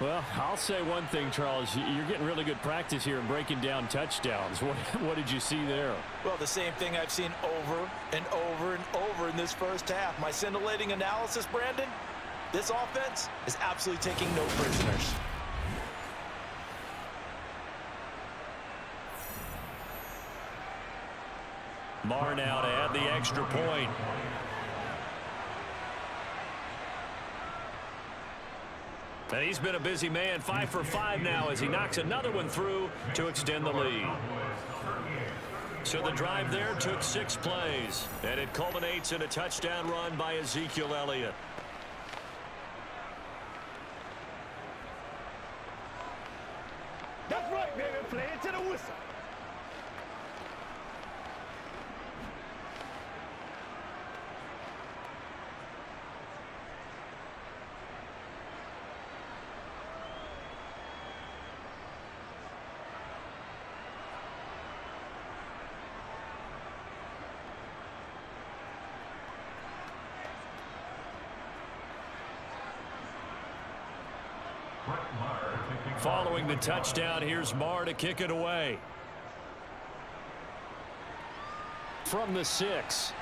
Well, I'll say one thing, Charles. You're getting really good practice here in breaking down touchdowns. What did you see there? Well, the same thing I've seen over and over and over in this first half. My scintillating analysis, Brandon, this offense is absolutely taking no prisoners. Marr now to add the extra point. And he's been a busy man, 5 for 5 now as he knocks another one through to extend the lead. So the drive there took 6 plays, and it culminates in a touchdown run by Ezekiel Elliott. That's right, baby. Play it to the whistle. Following the touchdown, here's Marr to kick it away. From the 6.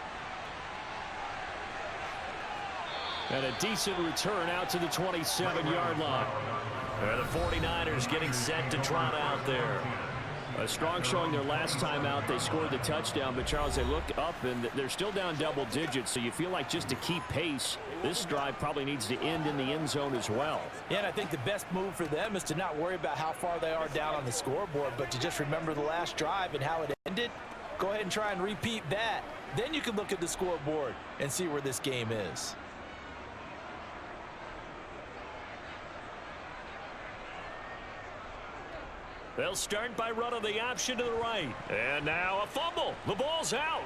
And a decent return out to the 27-yard line. And the 49ers getting set to trot out there. A strong showing their last time out. They scored the touchdown, but Charles, they look up and they're still down double digits, so you feel like just to keep pace, this drive probably needs to end in the end zone as well. Yeah, and I think the best move for them is to not worry about how far they are down on the scoreboard, but to just remember the last drive and how it ended. Go ahead and try and repeat that. Then you can look at the scoreboard and see where this game is. They'll start by running the option to the right. And now a fumble. The ball's out.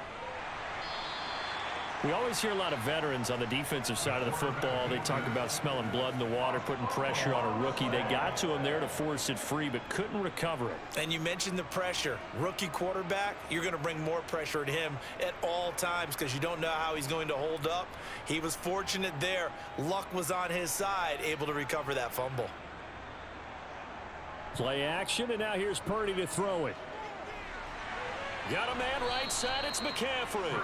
We always hear a lot of veterans on the defensive side of the football. They talk about smelling blood in the water, putting pressure on a rookie. They got to him there to force it free, but couldn't recover it. And you mentioned the pressure. Rookie quarterback, you're going to bring more pressure at him at all times because you don't know how he's going to hold up. He was fortunate there. Luck was on his side, able to recover that fumble. Play action, and now here's Purdy to throw it. Got a man right side, it's McCaffrey.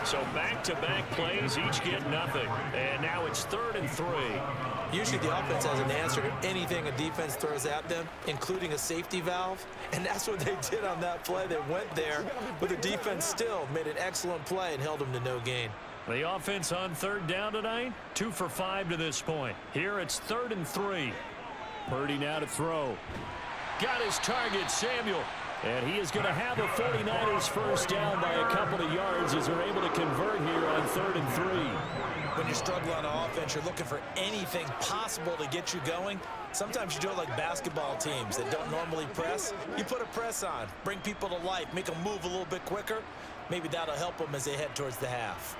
So back-to-back plays, each get nothing. And now it's 3rd and 3. Usually the offense has an answer to anything a defense throws at them, including a safety valve. And that's what they did on that play. They went there, but the defense still made an excellent play and held them to no gain. The offense on 3rd down tonight, 2 for 5 to this point. Here it's 3rd and 3. Purdy now to throw. Got his target, Samuel. And he is going to have a 49ers first down by a couple of yards as they're able to convert here on 3rd and 3. When you're struggling on offense, you're looking for anything possible to get you going. Sometimes you do it like basketball teams that don't normally press. You put a press on, bring people to life, make them move a little bit quicker. Maybe that'll help them as they head towards the half.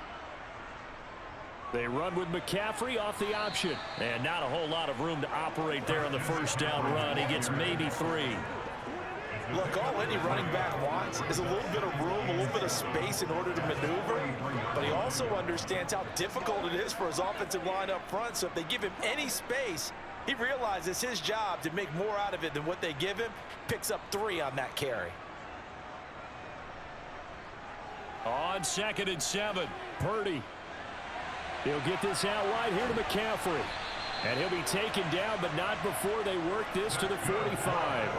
They run with McCaffrey off the option. And not a whole lot of room to operate there on the first down run. He gets maybe 3. Look, all any running back wants is a little bit of room, a little bit of space in order to maneuver. But he also understands how difficult it is for his offensive line up front. So if they give him any space, he realizes his job to make more out of it than what they give him. Picks up 3 on that carry. On 2nd and 7, Purdy. He'll get this out wide here to McCaffrey. And he'll be taken down, but not before they work this to the 45.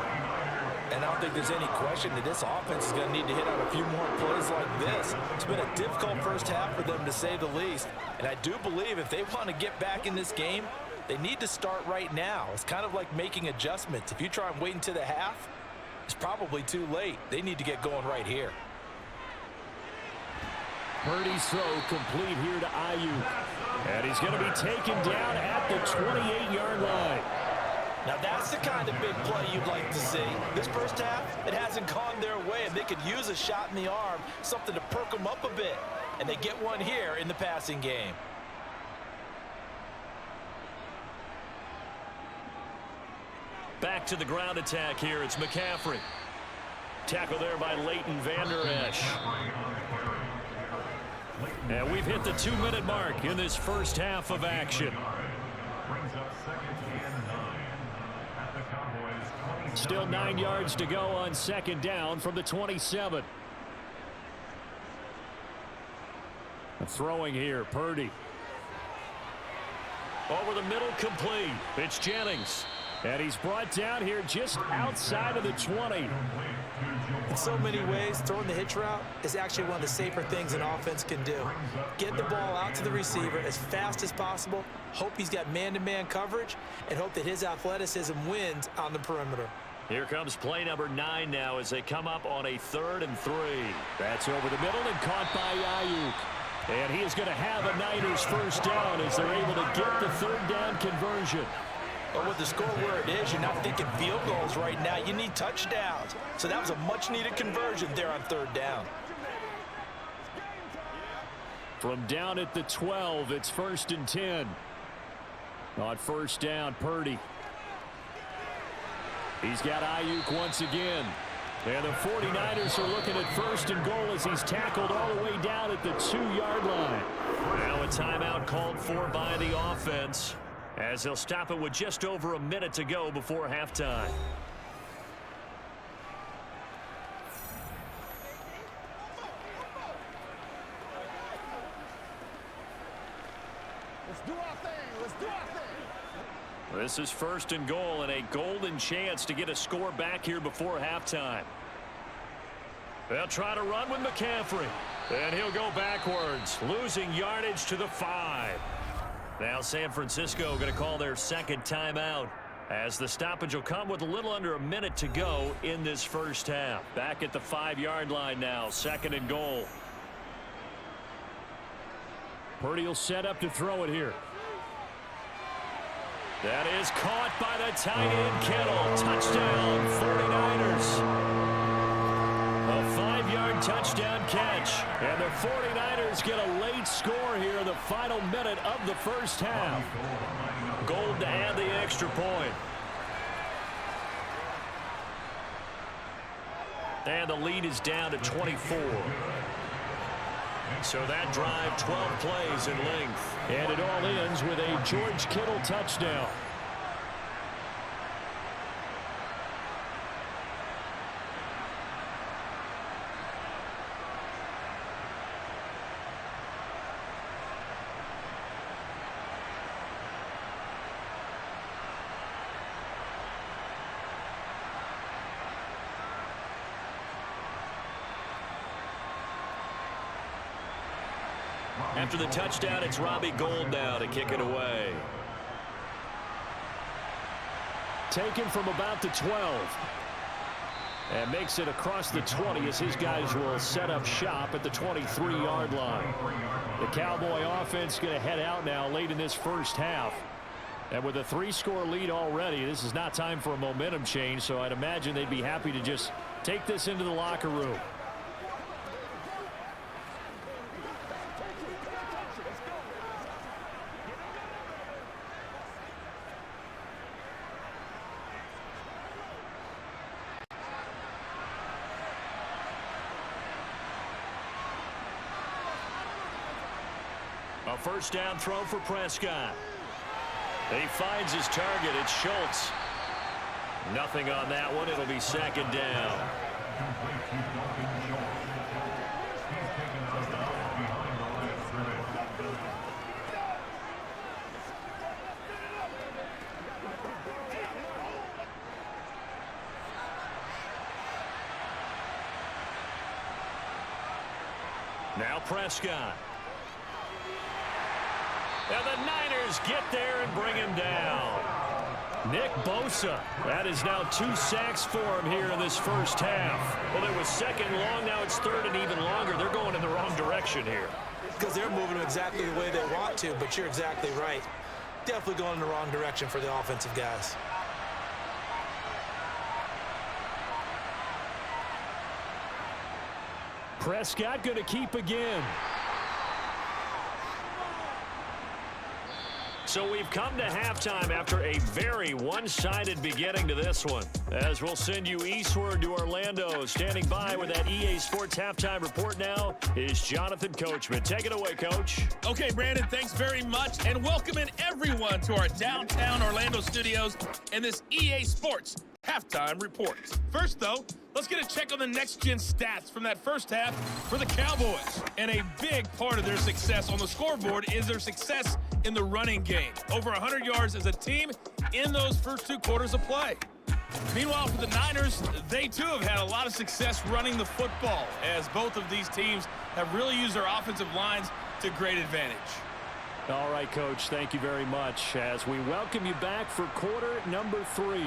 And I don't think there's any question that this offense is going to need to hit out a few more plays like this. It's been a difficult first half for them, to say the least. And I do believe if they want to get back in this game, they need to start right now. It's kind of like making adjustments. If you try and wait until the half, it's probably too late. They need to get going right here. Purdy's throw complete here to Ayuk. And he's going to be taken down at the 28-yard line. Now that's the kind of big play you'd like to see. This first half, it hasn't gone their way, and they could use a shot in the arm, something to perk them up a bit. And they get one here in the passing game. Back to the ground attack here. It's McCaffrey. Tackle there by Leighton Vander Esch. And we've hit the 2-minute mark in this first half of action. Still 9 yards to go on 2nd down from the 27. Throwing here, Purdy. Over the middle, complete. It's Jennings. And he's brought down here just outside of the 20. In so many ways, throwing the hitch route is actually one of the safer things an offense can do. Get the ball out to the receiver as fast as possible, hope he's got man-to-man coverage, and hope that his athleticism wins on the perimeter. Here comes play number 9 now as they come up on a 3rd and 3. That's over the middle and caught by Ayuk. And he is going to have a Niners first down as they're able to get the 3rd down conversion. But with the score where it is, you're not thinking field goals right now. You need touchdowns. So that was a much-needed conversion there on 3rd down. From down at the 12, it's 1st and 10. On 1st down, Purdy. He's got Ayuk once again. And the 49ers are looking at 1st and goal as he's tackled all the way down at the 2-yard line. Now a timeout called for by the offense, as they'll stop it with just over a minute to go before halftime. Let's do our thing. Let's do our thing. This is 1st and goal and a golden chance to get a score back here before halftime. They'll try to run with McCaffrey. And he'll go backwards, losing yardage to the 5. Now San Francisco going to call their second timeout, as the stoppage will come with a little under a minute to go in this first half. Back at the 5-yard line now, 2nd and goal. Purdy will set up to throw it here. That is caught by the tight end, Kittle. Touchdown, 49ers. A 5-yard touchdown catch. And the 49ers get a late score here in the final minute of the first half. Gold to add the extra point. And the lead is down to 24. So that drive, 12 plays in length. And it all ends with a George Kittle touchdown. After the touchdown, it's Robbie Gould now to kick it away. Taken from about the 12. And makes it across the 20 as his guys will set up shop at the 23-yard line. The Cowboy offense going to head out now late in this first half. And with a 3-score lead already, this is not time for a momentum change, so I'd imagine they'd be happy to just take this into the locker room. A first down throw for Prescott. He finds his target. It's Schultz. Nothing on that one. It'll be 2nd down. Now Prescott. And the Niners get there and bring him down. Nick Bosa. That is now 2 sacks for him here in this first half. Well, it was 2nd long. Now it's 3rd and even longer. They're going in the wrong direction here. Because they're moving exactly the way they want to, but you're exactly right. Definitely going in the wrong direction for the offensive guys. Prescott going to keep again. So we've come to halftime after a very one-sided beginning to this one. As we'll send you eastward to Orlando. Standing by with that EA Sports halftime report now is Jonathan Coachman. Take it away, Coach. Okay, Brandon, thanks very much. And welcoming everyone to our downtown Orlando studios and this EA Sports halftime report. First, though, let's get a check on the next-gen stats from that first half for the Cowboys. And a big part of their success on the scoreboard is their success in the running game. Over 100 yards as a team in those first 2 quarters of play. Meanwhile, for the Niners, they too have had a lot of success running the football, as both of these teams have really used their offensive lines to great advantage. All right, Coach, thank you very much as we welcome you back for quarter number 3.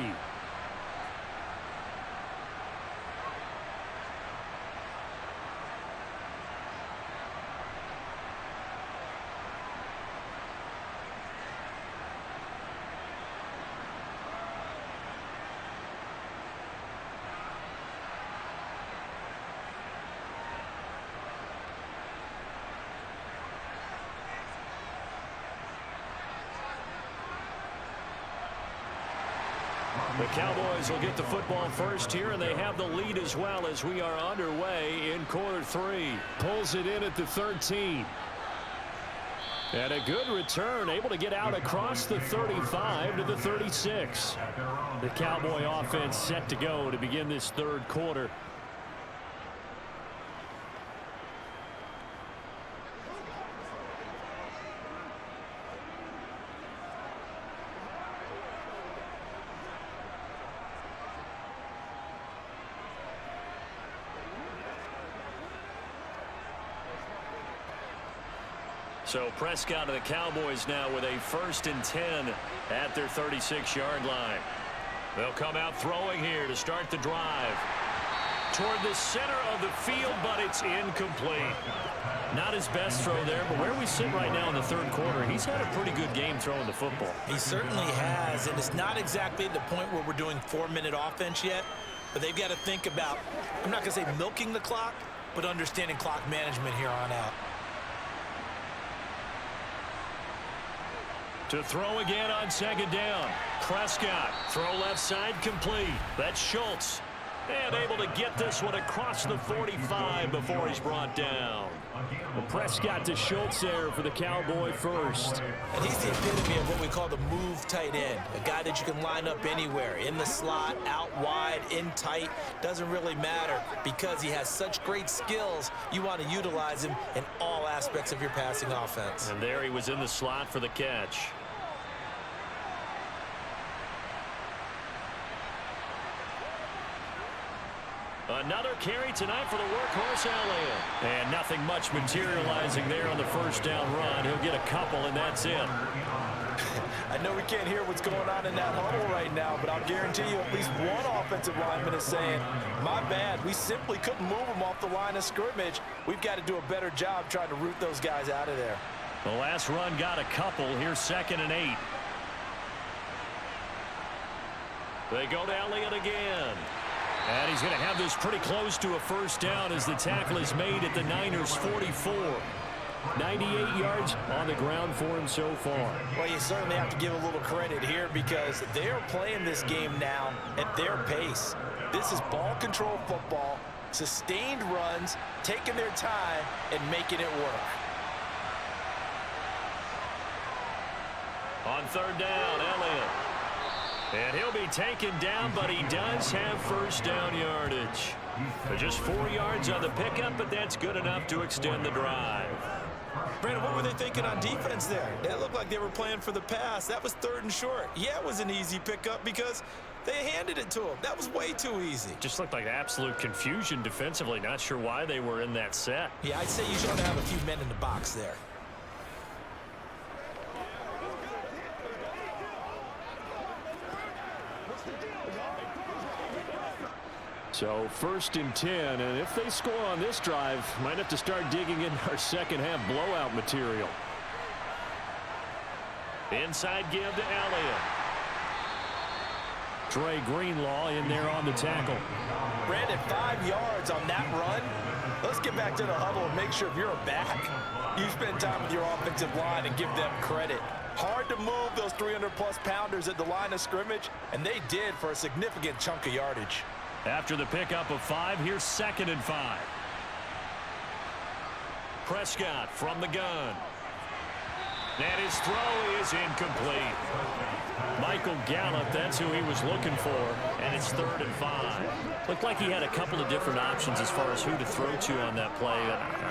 The Cowboys will get the football first here, and they have the lead as well as we are underway in quarter 3. Pulls it in at the 13. And a good return, able to get out across the 35 to the 36. The Cowboy offense set to go to begin this 3rd quarter. So Prescott of the Cowboys now with a 1st and 10 at their 36-yard line. They'll come out throwing here to start the drive. Toward the center of the field, but it's incomplete. Not his best throw there, but where we sit right now in the 3rd quarter, he's had a pretty good game throwing the football. He certainly has, and it's not exactly at the point where we're doing 4-minute offense yet, but they've got to think about, I'm not going to say milking the clock, but understanding clock management here on out. To throw again on 2nd down. Prescott, throw left side complete. That's Schultz. And able to get this one across the 45 before he's brought down. Well, Prescott to Schultz there for the Cowboy first. And he's the epitome of what we call the move tight end. A guy that you can line up anywhere. In the slot, out wide, in tight. Doesn't really matter because he has such great skills. You want to utilize him in all aspects of your passing offense. And there he was in the slot for the catch. Another carry tonight for the workhorse Elliott. And nothing much materializing there on the 1st down run. He'll get a couple, and that's it. I know we can't hear what's going on in that huddle right now, but I'll guarantee you at least one offensive lineman is saying, my bad, we simply couldn't move them off the line of scrimmage. We've got to do a better job trying to root those guys out of there. The last run got a couple. Here's 2nd and 8. They go to Elliott again. And he's going to have this pretty close to a 1st down as the tackle is made at the Niners' 44. 98 yards on the ground for him so far. Well, you certainly have to give a little credit here because they're playing this game now at their pace. This is ball control football, sustained runs, taking their time, and making it work. On 3rd down, Elliott. And he'll be taken down, but he does have 1st down yardage. Just 4 yards on the pickup, but that's good enough to extend the drive. Brandon, what were they thinking on defense there? That looked like they were playing for the pass. That was 3rd and short. Yeah, it was an easy pickup because they handed it to him. That was way too easy. Just looked like absolute confusion defensively. Not sure why they were in that set. Yeah, I'd say you should have a few men in the box there. So 1st and 10, and if they score on this drive, might have to start digging in our 2nd half blowout material. Inside give to Elliott. Trey Greenlaw in there on the tackle. Brandon, 5 yards on that run. Let's get back to the huddle and make sure if you're a back, you spend time with your offensive line and give them credit. Hard to move those 300-plus pounders at the line of scrimmage, and they did for a significant chunk of yardage. After the pickup of 5, here's 2nd and 5. Prescott from the gun. And his throw is incomplete. Michael Gallup, that's who he was looking for, and it's 3rd and 5. Looked like he had a couple of different options as far as who to throw to on that play.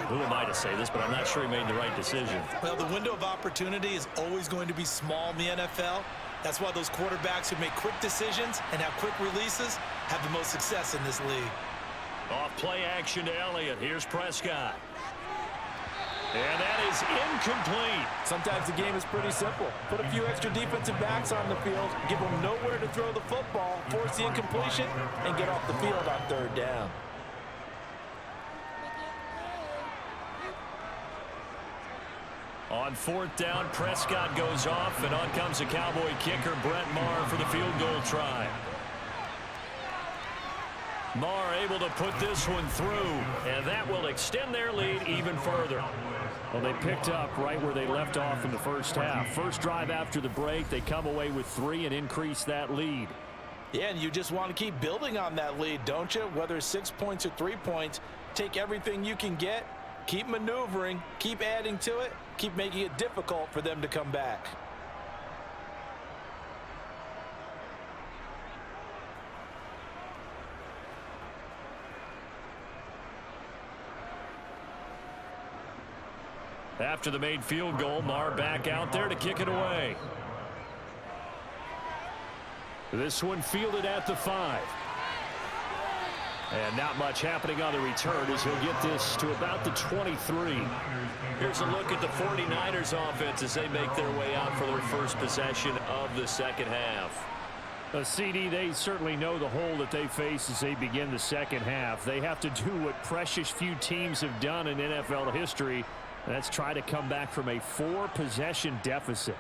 Who am I to say this, but I'm not sure he made the right decision. Well, the window of opportunity is always going to be small in the NFL. That's why those quarterbacks who make quick decisions and have quick releases have the most success in this league. Off play action to Elliott. Here's Prescott. And that is incomplete. Sometimes the game is pretty simple. Put a few extra defensive backs on the field, give them nowhere to throw the football, force the incompletion, and get off the field on 3rd down. On 4th down, Prescott goes off, and on comes the Cowboy kicker, Brett Maher, for the field goal try. Maher able to put this one through, and that will extend their lead even further. Well, they picked up right where they left off in the 1st half. First drive after the break, they come away with 3 and increase that lead. Yeah, and you just want to keep building on that lead, don't you? Whether it's 6 points or 3 points, take everything you can get, keep maneuvering, keep adding to it, keep making it difficult for them to come back. After the made field goal, Maher back out there to kick it away. This one fielded at the 5. And not much happening on the return as he'll get this to about the 23. Here's a look at the 49ers offense as they make their way out for their first possession of the second half. CD, they certainly know the hole that they face as they begin the second half. They have to do what precious few teams have done in NFL history. That's try to come back from a 4-possession deficit.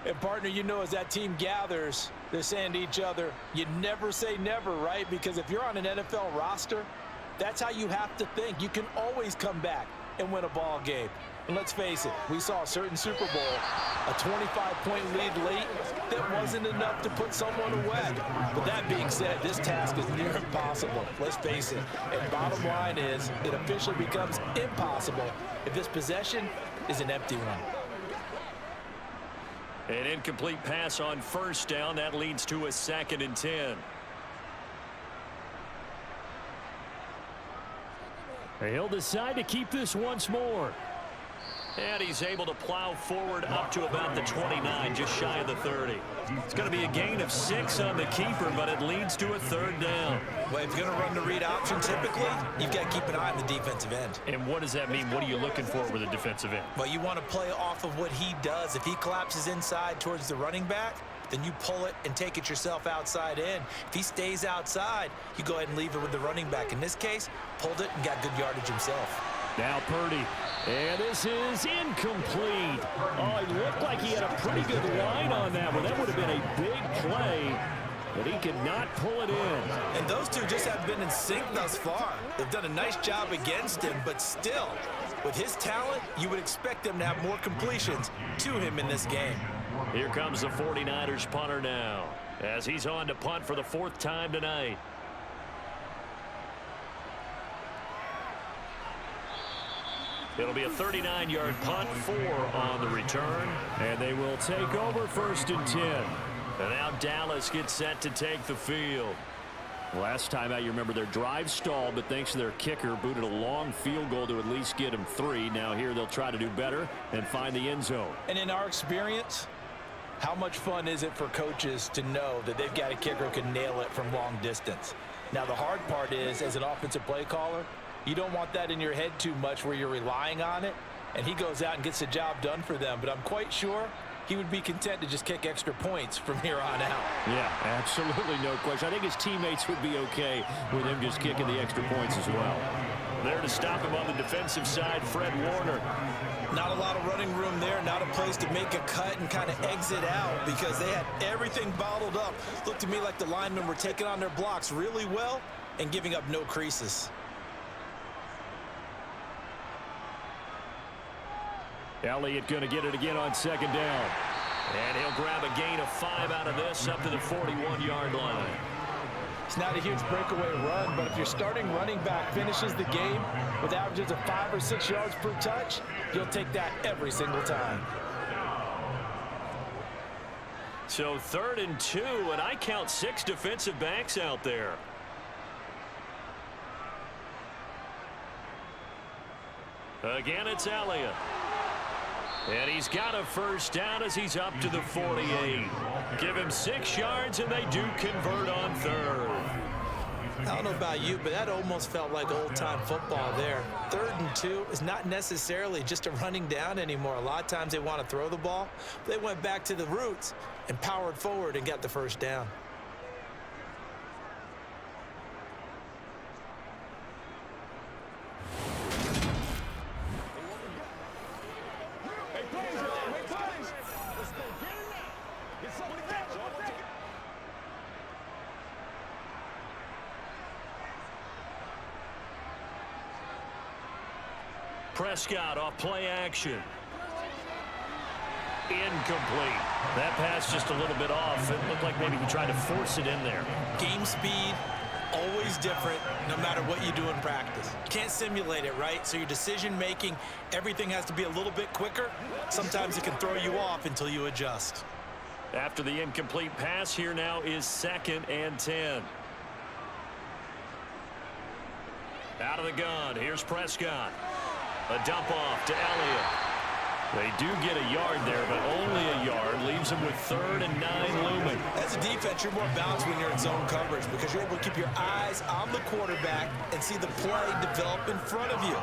And, partner, you know, as that team gathers, they're saying to each other, you never say never, right? Because if you're on an NFL roster, that's how you have to think. You can always come back and win a ball game. And let's face it, we saw a certain Super Bowl, a 25-point lead late that wasn't enough to put someone away. But that being said, this task is near impossible. Let's face it. And bottom line is, it officially becomes impossible if this possession is an empty one. An incomplete pass on first down. That leads to a 2nd and 10. He'll decide to keep this once more. And he's able to plow forward up to about the 29, just shy of the 30. It's going to be a gain of 6 on the keeper, but it leads to a 3rd down. Well, if you're going to run the read option typically, you've got to keep an eye on the defensive end. And what does that mean? What are you looking for with a defensive end? Well, you want to play off of what he does. If he collapses inside towards the running back, then you pull it and take it yourself outside in. If he stays outside, you go ahead and leave it with the running back. In this case, pulled it and got good yardage himself. Now Purdy. And this is incomplete. Oh, it looked like he had a pretty good line on that one. That would have been a big play, but he could not pull it in. And those two just have been in sync thus far. They've done a nice job against him, but still, with his talent, you would expect them to have more completions to him in this game. Here comes the 49ers punter now, as he's on to punt for the 4th time tonight. It'll be a 39-yard punt, 4 on the return. And they will take over 1st and 10. And now Dallas gets set to take the field. Last time out, you remember their drive stalled, but thanks to their kicker, booted a long field goal to at least get them 3. Now here they'll try to do better and find the end zone. And in our experience, how much fun is it for coaches to know that they've got a kicker who can nail it from long distance? Now the hard part is, as an offensive play caller, you don't want that in your head too much where you're relying on it, and he goes out and gets the job done for them. But I'm quite sure he would be content to just kick extra points from here on out. Yeah, absolutely no question. I think his teammates would be okay with him just kicking the extra points as well. There to stop him on the defensive side, Fred Warner. Not a lot of running room there, not a place to make a cut and kind of exit out because they had everything bottled up. Looked to me like the linemen were taking on their blocks really well and giving up no creases. Elliott going to get it again on 2nd down. And he'll grab a gain of 5 out of this up to the 41-yard line. It's not a huge breakaway run, but if your starting running back finishes the game with averages of 5 or 6 yards per touch, you'll take that every single time. So 3rd and 2, and I count 6 defensive backs out there. Again, it's Elliott. And he's got a 1st down as he's up to the 48. Give him 6 yards, and they do convert on 3rd. I don't know about you, but that almost felt like old-time football there. 3rd and 2 is not necessarily just a running down anymore. A lot of times they want to throw the ball. They went back to the roots and powered forward and got the 1st down. Prescott off play action. Incomplete. That pass just a little bit off. It looked like maybe he tried to force it in there. Game speed, always different, no matter what you do in practice. You can't simulate it, right? So your decision-making, everything has to be a little bit quicker. Sometimes it can throw you off until you adjust. After the incomplete pass, here now is 2nd and 10. Out of the gun, here's Prescott. A dump off to Elliott. They do get a yard there, but only a yard. Leaves leaves them with 3rd and 9 looming. As a defense, you're more balanced when you're in zone coverage because you're able to keep your eyes on the quarterback and see the play develop in front of you.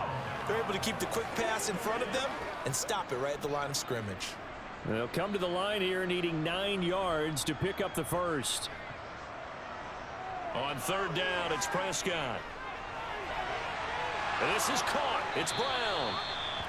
They're able to keep the quick pass in front of them and stop it right at the line of scrimmage. They'll come to the line here needing 9 yards to pick up the first. On 3rd down, it's Prescott. And this is caught. It's Brown.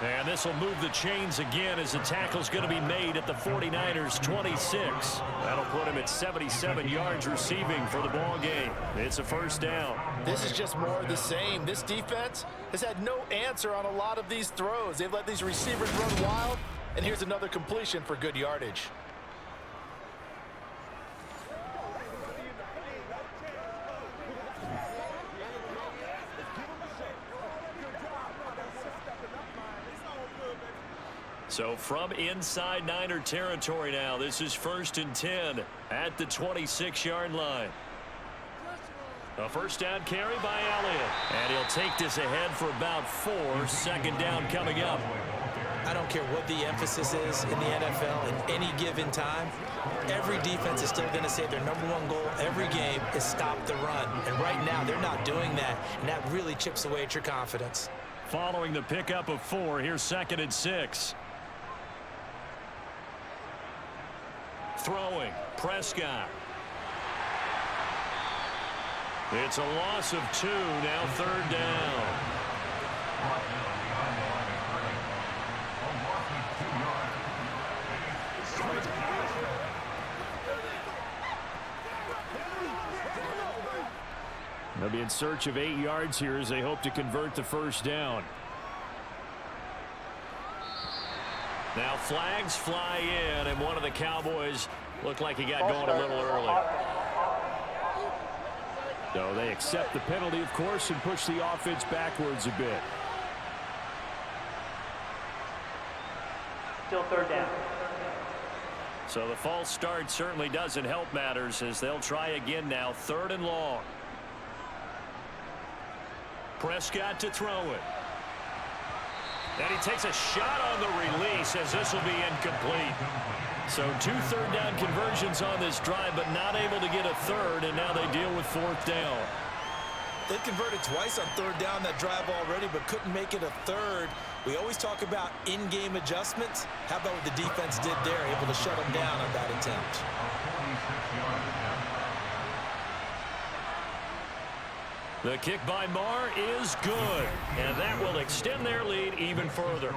And this will move the chains again as the tackle's going to be made at the 49ers 26. That'll put him at 77 yards receiving for the ball game. It's a 1st down. This is just more of the same. This defense has had no answer on a lot of these throws. They've let these receivers run wild, and here's another completion for good yardage. So from inside Niner territory now, this is 1st and 10 at the 26-yard line. A 1st down carry by Elliott. And he'll take this ahead for about 4. 2nd down coming up. I don't care what the emphasis is in the NFL at any given time. Every defense is still going to say their #1 goal every game is stop the run. And right now, they're not doing that. And that really chips away at your confidence. Following the pickup of 4, here's 2nd and 6. Throwing, Prescott. It's a loss of 2, now 3rd down. They'll be in search of 8 yards here as they hope to convert the 1st down. Now flags fly in, and one of the Cowboys looked like he got going a little early. So they accept the penalty, of course, and push the offense backwards a bit. Still 3rd down. So the false start certainly doesn't help matters as they'll try again now, 3rd and long. Prescott to throw it. And he takes a shot on the release as this will be incomplete. So 2 3rd down conversions on this drive, but not able to get a 3rd, and now they deal with 4th down. They converted twice on 3rd down that drive already, but couldn't make it a 3rd. We always talk about in-game adjustments. How about what the defense did there, able to shut them down on that attempt. The kick by Marr is good, and that will extend their lead even further.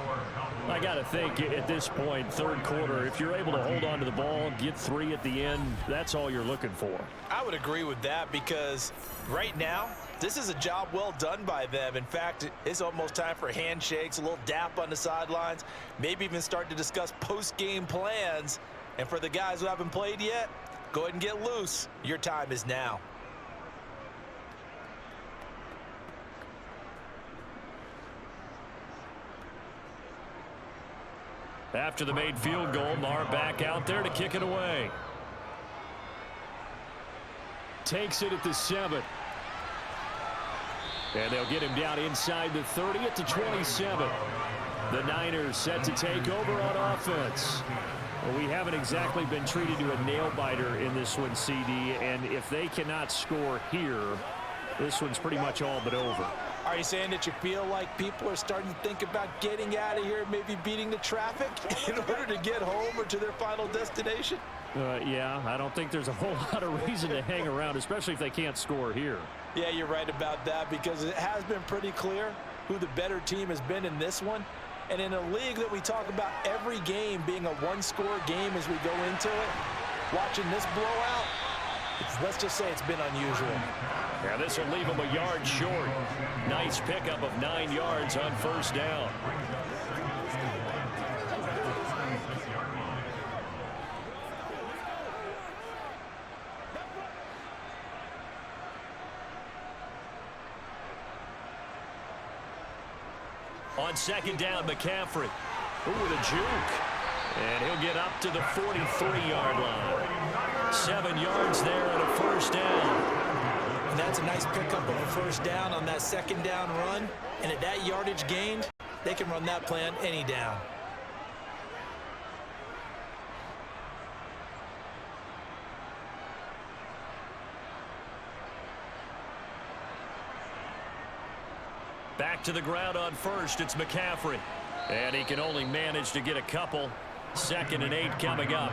I got to think at this point, 3rd quarter, if you're able to hold on to the ball, get 3 at the end, that's all you're looking for. I would agree with that because right now, this is a job well done by them. In fact, it's almost time for handshakes, a little dap on the sidelines, maybe even start to discuss post-game plans. And for the guys who haven't played yet, go ahead and get loose. Your time is now. After the made field goal, Marr back out there to kick it away. Takes it at the 7. And they'll get him down inside the 30 at the 27. The Niners set to take over on offense. Well, we haven't exactly been treated to a nail-biter in this one, CD, and if they cannot score here, this one's pretty much all but over. Are you saying that you feel like people are starting to think about getting out of here, maybe beating the traffic in order to get home or to their final destination? Yeah, I don't think there's a whole lot of reason to hang around, especially if they can't score here. Yeah, you're right about that because it has been pretty clear who the better team has been in this one. And in a league that we talk about every game being a one-score game as we go into it, watching this blowout, let's just say it's been unusual. Yeah, this will leave them a yard short. Nice pickup of 9 yards on 1st down. On 2nd down, McCaffrey. Ooh, with a juke. And he'll get up to the 43-yard line. 7 yards there and a 1st down. And that's a nice pickup of a 1st down on that 2nd down run. And at that yardage gained, they can run that play on any down. Back to the ground on first. It's McCaffrey. And he can only manage to get a couple. 2nd and 8 coming up.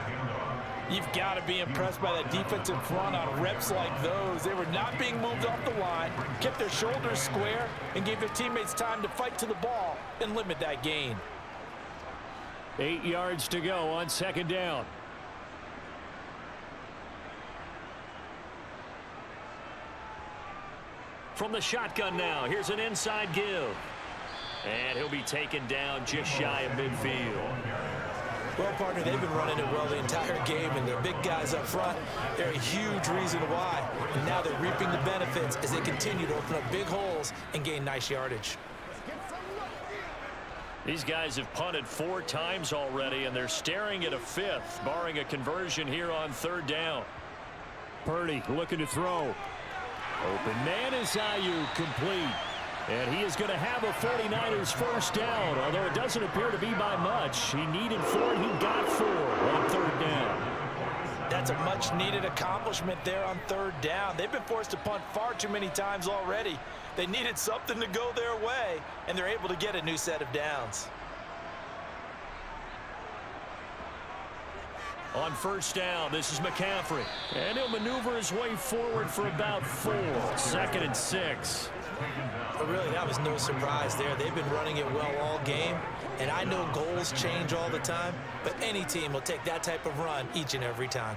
You've got to be impressed by that defensive front on reps like those. They were not being moved off the line, kept their shoulders square, and gave their teammates time to fight to the ball and limit that gain. 8 yards to go on 2nd down. From the shotgun now, here's an inside give. And he'll be taken down just shy of midfield. Well, partner, they've been running it well the entire game, and their big guys up front, they're a huge reason why. And now they're reaping the benefits as they continue to open up big holes and gain nice yardage. These guys have punted 4 times already, and they're staring at a 5th, barring a conversion here on 3rd down. Purdy looking to throw. Open man is Ayuk, complete. And he is going to have a 49ers first down, although it doesn't appear to be by much. He needed 4, and he got 4 on 3rd down. That's a much-needed accomplishment there on 3rd down. They've been forced to punt far too many times already. They needed something to go their way, and they're able to get a new set of downs. On 1st down, this is McCaffrey. And he'll maneuver his way forward for about 4. 2nd and 6. But really, that was no surprise there. They've been running it well all game, and I know goals change all the time, but any team will take that type of run each and every time.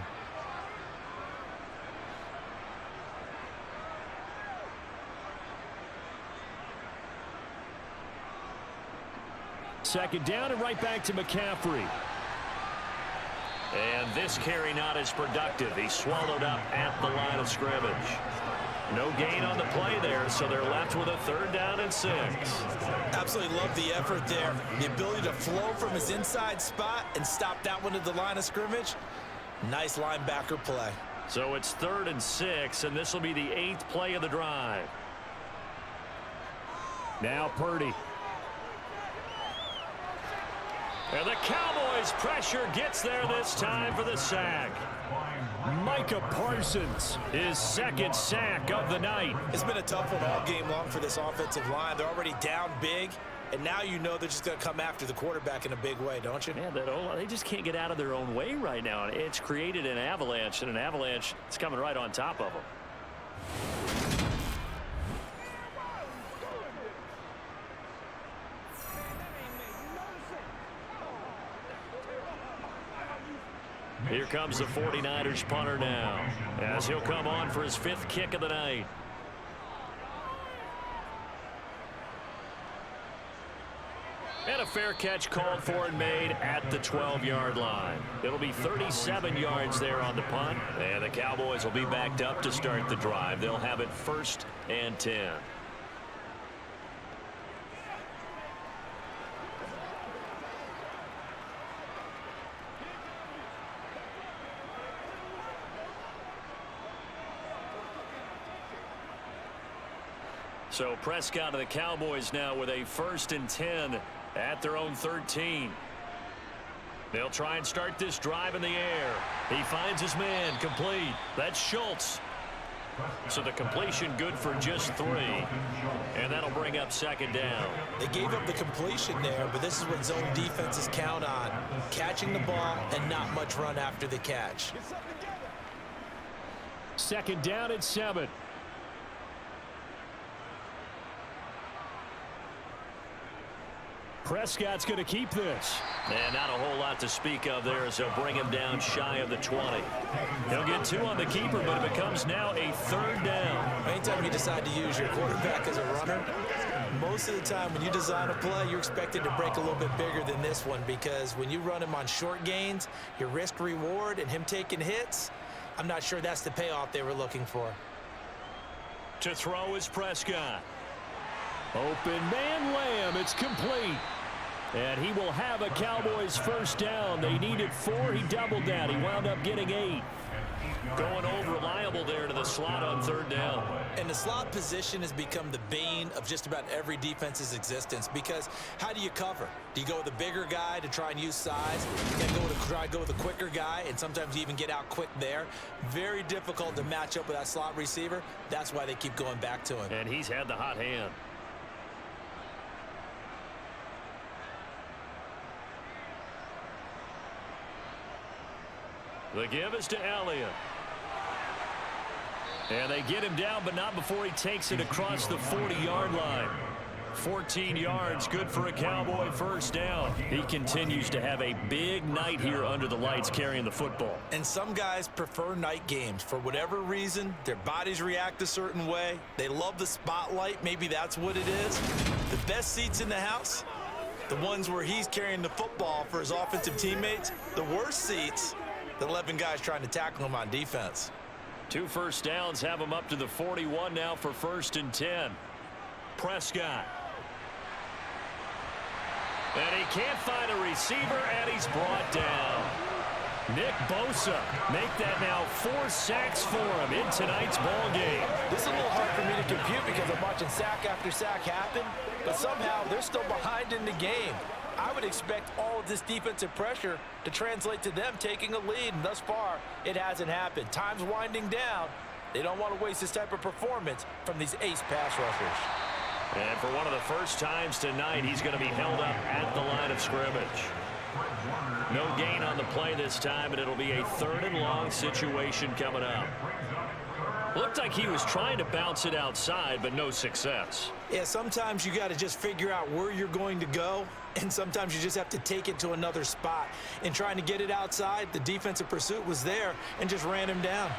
Second down and right back to McCaffrey. And this carry not as productive. He swallowed up at the line of scrimmage. No gain on the play there, so they're left with a 3rd down and 6. Absolutely love the effort there. The ability to flow from his inside spot and stop that one at the line of scrimmage. Nice linebacker play. So it's 3rd and 6, and this will be the 8th play of the drive. Now Purdy. And the Cowboys pressure gets there this time for the sack. Micah Parsons, his 2nd sack of the night. It's been a tough one all game long for this offensive line. They're already down big, and now you know they're just going to come after the quarterback in a big way, don't you? Man, they just can't get out of their own way right now. It's created an avalanche, and an avalanche is coming right on top of them. Here comes the 49ers punter now, as he'll come on for his 5th kick of the night. And a fair catch called for and made at the 12-yard line. It'll be 37 yards there on the punt, and the Cowboys will be backed up to start the drive. They'll have it 1st and 10. So Prescott and the Cowboys now with a 1st and 10 at their own 13. They'll try and start this drive in the air. He finds his man, complete. That's Schultz. So the completion good for just 3. And that'll bring up 2nd down. They gave up the completion there, but this is what zone defenses count on. Catching the ball and not much run after the catch. 2nd down and 7. Prescott's going to keep this. And not a whole lot to speak of there as they'll bring him down shy of the 20. He'll get 2 on the keeper, but it becomes now a 3rd down. Anytime you decide to use your quarterback as a runner, most of the time when you design a play, you're expected to break a little bit bigger than this one, because when you run him on short gains, your risk reward and him taking hits, I'm not sure that's the payoff they were looking for. To throw is Prescott. Open man Lamb. It's complete. And he will have a Cowboys 1st down. They needed 4. He doubled that. He wound up getting 8. Going old reliable there to the slot on 3rd down. And the slot position has become the bane of just about every defense's existence, because how do you cover? Do you go with a bigger guy to try and use size? You try to go with a quicker guy, and sometimes you even get out quick there. Very difficult to match up with that slot receiver. That's why they keep going back to him. And he's had the hot hand. The give is to Elliott. And they get him down, but not before he takes it across the 40-yard line. 14 yards, good for a Cowboy first down. He continues to have a big night here under the lights carrying the football. And some guys prefer night games. For whatever reason, their bodies react a certain way. They love the spotlight. Maybe that's what it is. The best seats in the house, the ones where he's carrying the football for his offensive teammates. The worst seats, the 11 guys trying to tackle him on defense. 2 first downs have him up to the 41 now for 1st and 10. Prescott. And he can't find a receiver, and he's brought down. Nick Bosa make that now 4 sacks for him in tonight's ball game. This is a little hard for me to compute because I'm watching sack after sack happen, but somehow they're still behind in the game. I would expect all of this defensive pressure to translate to them taking a lead, and thus far, it hasn't happened. Time's winding down. They don't want to waste this type of performance from these ace pass rushers. And for one of the first times tonight, he's going to be held up at the line of scrimmage. No gain on the play this time, and it'll be a 3rd and long situation coming up. Looked like he was trying to bounce it outside, but no success. Yeah, sometimes you got to just figure out where you're going to go, and sometimes you just have to take it to another spot. In trying to get it outside, the defensive pursuit was there and just ran him down.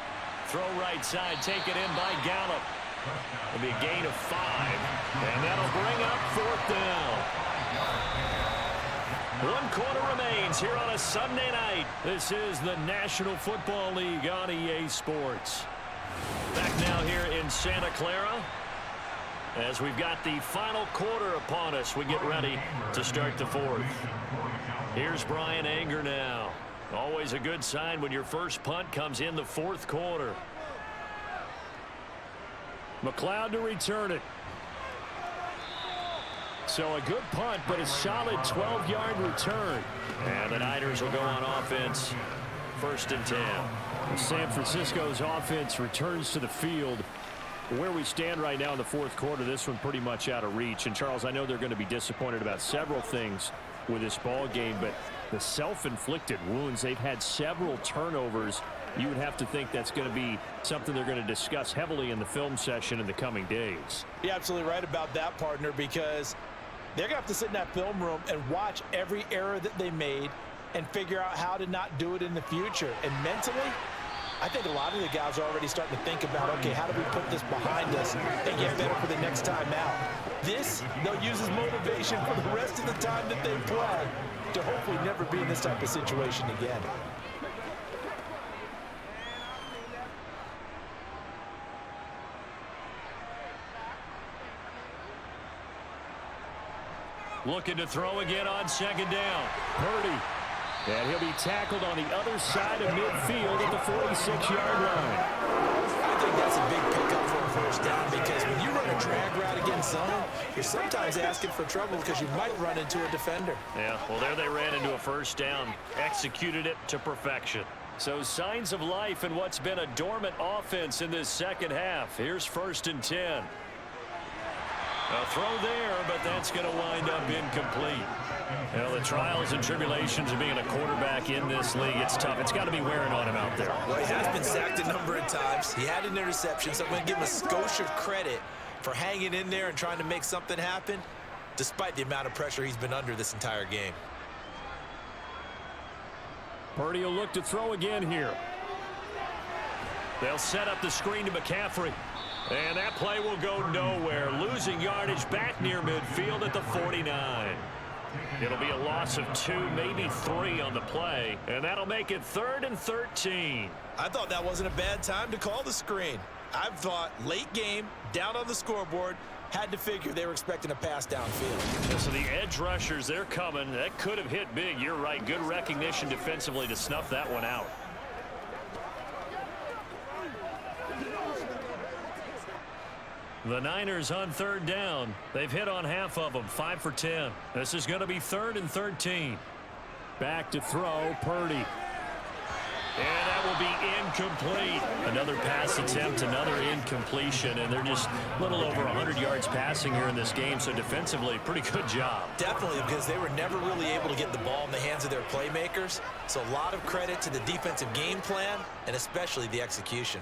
Throw right side, taken in by Gallup. It'll be a gain of 5, and that'll bring up 4th down. 1 quarter remains here on a Sunday night. This is the National Football League on EA Sports. Back now here in Santa Clara as we've got the final quarter upon us. We get ready to start the 4th. Here's Brian Anger now. Always a good sign when your first punt comes in the 4th quarter. McLeod to return it. So a good punt, but a solid 12-yard return. And the Niners will go on offense. 1st and 10. San Francisco's offense returns to the field. Where we stand right now in the 4th quarter, this one pretty much out of reach. And, Charles, I know they're going to be disappointed about several things with this ball game, but the self-inflicted wounds, they've had several turnovers. You would have to think that's going to be something they're going to discuss heavily in the film session in the coming days. You're absolutely right about that, partner, because they're going to have to sit in that film room and watch every error that they made and figure out how to not do it in the future. And mentally, I think a lot of the guys are already starting to think about, okay, how do we put this behind us and get better for the next time out? This, they'll use as motivation for the rest of the time that they play to hopefully never be in this type of situation again. Looking to throw again on 2nd down. Purdy. And he'll be tackled on the other side of midfield at the 46-yard line. I think that's a big pickup for a 1st down because when you run a drag route against zone, you're sometimes asking for trouble because you might run into a defender. Yeah, well, there they ran into a 1st down. Executed it to perfection. So signs of life in what's been a dormant offense in this 2nd half. Here's 1st and 10. A throw there, but that's going to wind up incomplete. Well, the trials and tribulations of being a quarterback in this league, it's tough. It's got to be wearing on him out there. Well, he has been sacked a number of times. He had an interception, so I'm going to give him a skosh of credit for hanging in there and trying to make something happen, despite the amount of pressure he's been under this entire game. Purdy will look to throw again here. They'll set up the screen to McCaffrey. And that play will go nowhere. Losing yardage back near midfield at the 49. It'll be a loss of 2, maybe 3 on the play. And that'll make it 3rd and 13. I thought that wasn't a bad time to call the screen. I thought late game, down on the scoreboard, had to figure they were expecting a pass downfield. Yeah, so the edge rushers, they're coming. That could have hit big. You're right. Good recognition defensively to snuff that one out. The Niners on 3rd down. They've hit on half of them, 5 for 10. This is going to be 3rd and 13. Back to throw, Purdy. And that will be incomplete. Another pass attempt, another incompletion, and they're just a little over 100 yards passing here in this game, so defensively, pretty good job. Definitely, because they were never really able to get the ball in the hands of their playmakers. So a lot of credit to the defensive game plan, and especially the execution.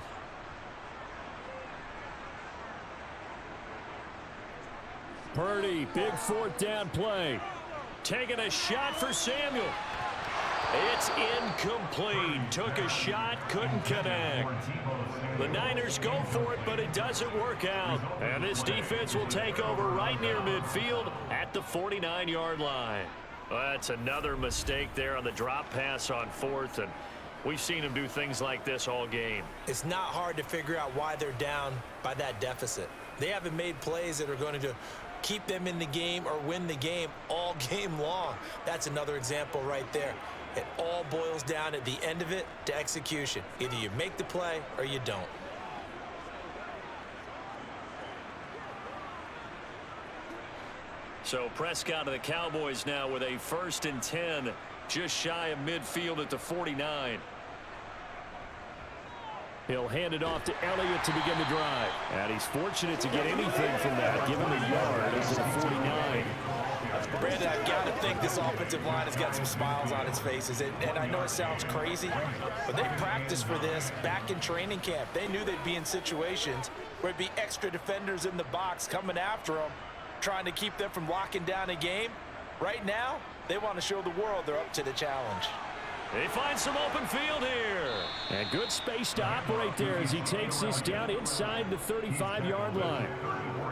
Purdy, big fourth down play. Taking a shot for Samuel. It's incomplete. Took a shot, couldn't connect. The Niners go for it, but it doesn't work out. And this defense will take over right near midfield at the 49-yard line. Well, that's another mistake there on the drop pass on fourth, and we've seen them do things like this all game. It's not hard to figure out why they're down by that deficit. They haven't made plays that are going to keep them in the game or win the game all game long. That's another example right there. It all boils down at the end of it to execution. Either you make the play or you don't. So Prescott of the Cowboys now with a 1st and 10, just shy of midfield at the 49. He'll hand it off to Elliott to begin the drive. And he's fortunate to get anything from that. Give him a yard into the 49. Brandon, I've got to think this offensive line has got some smiles on its faces. And I know it sounds crazy, but they practiced for this back in training camp. They knew they'd be in situations where it'd be extra defenders in the box coming after them, trying to keep them from locking down a game. Right now, they want to show the world they're up to the challenge. They find some open field here. And good space to operate there as he takes this down inside the 35-yard line.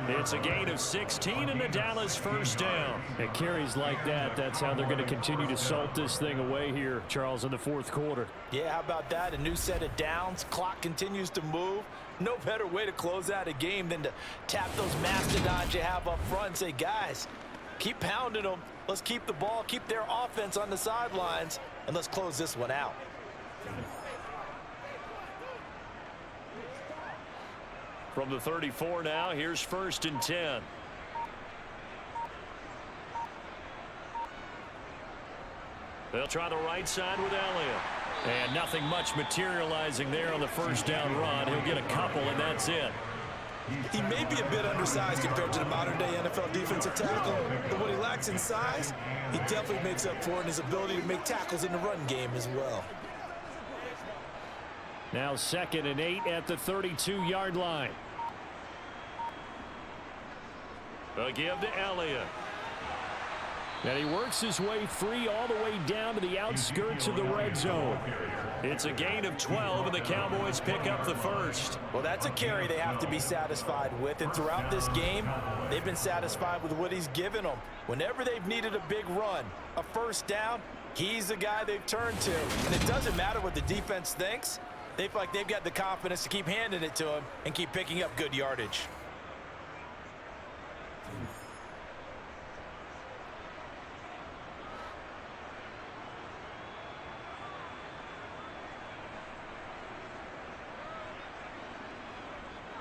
It's a gain of 16 and the Dallas 1st down. And carries like that, that's how they're going to continue to salt this thing away here, Charles, in the 4th quarter. Yeah, how about that? A new set of downs. Clock continues to move. No better way to close out a game than to tap those mastodons you have up front and say, guys, keep pounding them. Let's keep the ball, keep their offense on the sidelines, and let's close this one out. From the 34 now, here's 1st and 10. They'll try the right side with Elliott. And nothing much materializing there on the 1st down run. He'll get a couple, and that's it. He may be a bit undersized compared to the modern-day NFL defensive tackle, but what he lacks in size, he definitely makes up for in his ability to make tackles in the run game as well. Now 2nd and 8 at the 32-yard line. They'll give to Elliott. And he works his way free all the way down to the outskirts of the red zone. It's a gain of 12, and the Cowboys pick up the 1st. Well, that's a carry they have to be satisfied with, and throughout this game, they've been satisfied with what he's given them. Whenever they've needed a big run, a 1st down, he's the guy they've turned to. And it doesn't matter what the defense thinks. They feel like they've got the confidence to keep handing it to him and keep picking up good yardage.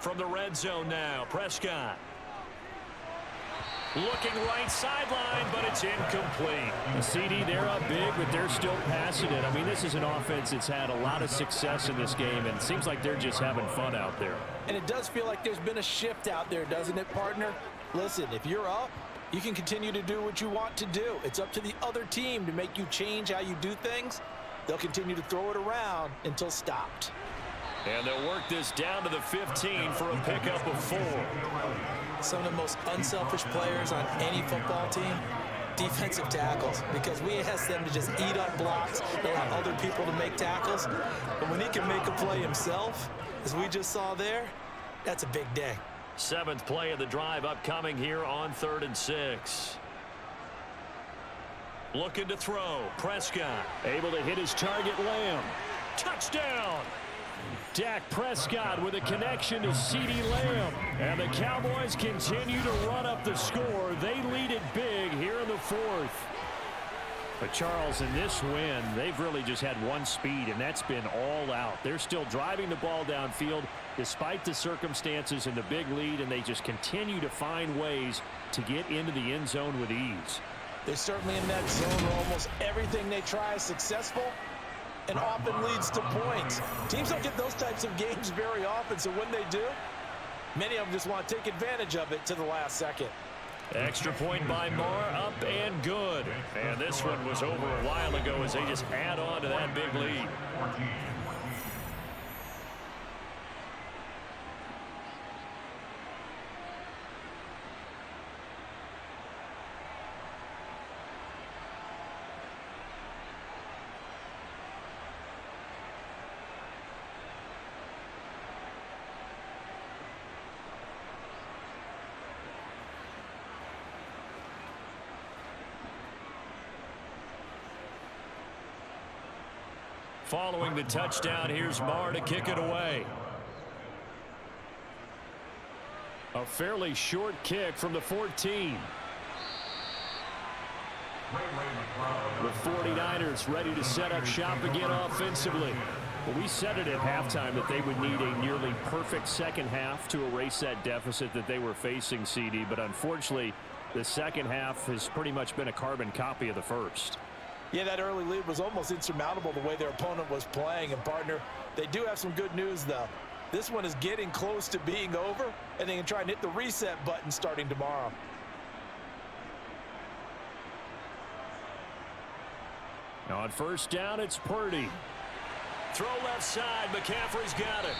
From the red zone now, Prescott. Looking right sideline, but it's incomplete. The CD, they're up big, but they're still passing it. I mean, this is an offense that's had a lot of success in this game, and it seems like they're just having fun out there. And it does feel like there's been a shift out there, doesn't it, partner? Listen, if you're up, you can continue to do what you want to do. It's up to the other team to make you change how you do things. They'll continue to throw it around until stopped. And they'll work this down to the 15 for a pickup of 4. Some of the most unselfish players on any football team, defensive tackles, because we ask them to just eat up blocks and allow other people to make tackles. But when he can make a play himself, as we just saw there, that's a big day. 7th play of the drive upcoming here on 3rd and 6. Looking to throw. Prescott able to hit his target, Lamb. Touchdown! Dak Prescott with a connection to CeeDee Lamb. And the Cowboys continue to run up the score. They lead it big here in the 4th. But Charles, in this win, they've really just had one speed, and that's been all out. They're still driving the ball downfield despite the circumstances and the big lead, and they just continue to find ways to get into the end zone with ease. They're certainly in that zone where almost everything they try is successful. and often leads to points. Teams don't get those types of games very often, so when they do, many of them just want to take advantage of it to the last second. Extra point by Marr, up and good. And this one was over a while ago as they just add on to that big lead. Following the touchdown, here's Marr to kick it away. A fairly short kick from the 14. The 49ers ready to set up shop again offensively. Well, we said it at halftime that they would need a nearly perfect second half to erase that deficit that they were facing, CD. But unfortunately, the second half has pretty much been a carbon copy of the first. Yeah, that early lead was almost insurmountable the way their opponent was playing. And, partner, they do have some good news, though. This one is getting close to being over, and they can try and hit the reset button starting tomorrow. Now on first down, it's Purdy. Throw left side. McCaffrey's got it.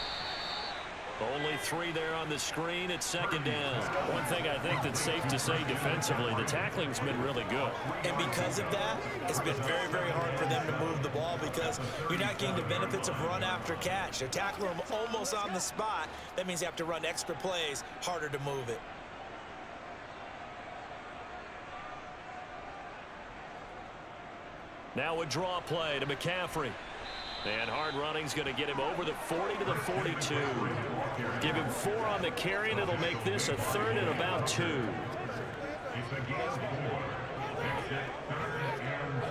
Only 3 there on the screen at second down. One thing I think that's safe to say defensively, the tackling's been really good. And because of that, it's been very, very hard for them to move the ball because you're not getting the benefits of run after catch. They're tackling them almost on the spot. That means you have to run extra plays, harder to move it. Now a draw play to McCaffrey. And hard running's going to get him over the 40 to the 42. Give him 4 on the carry, and it'll make this a 3rd and about 2. It's a game of 4. Makes it 3rd and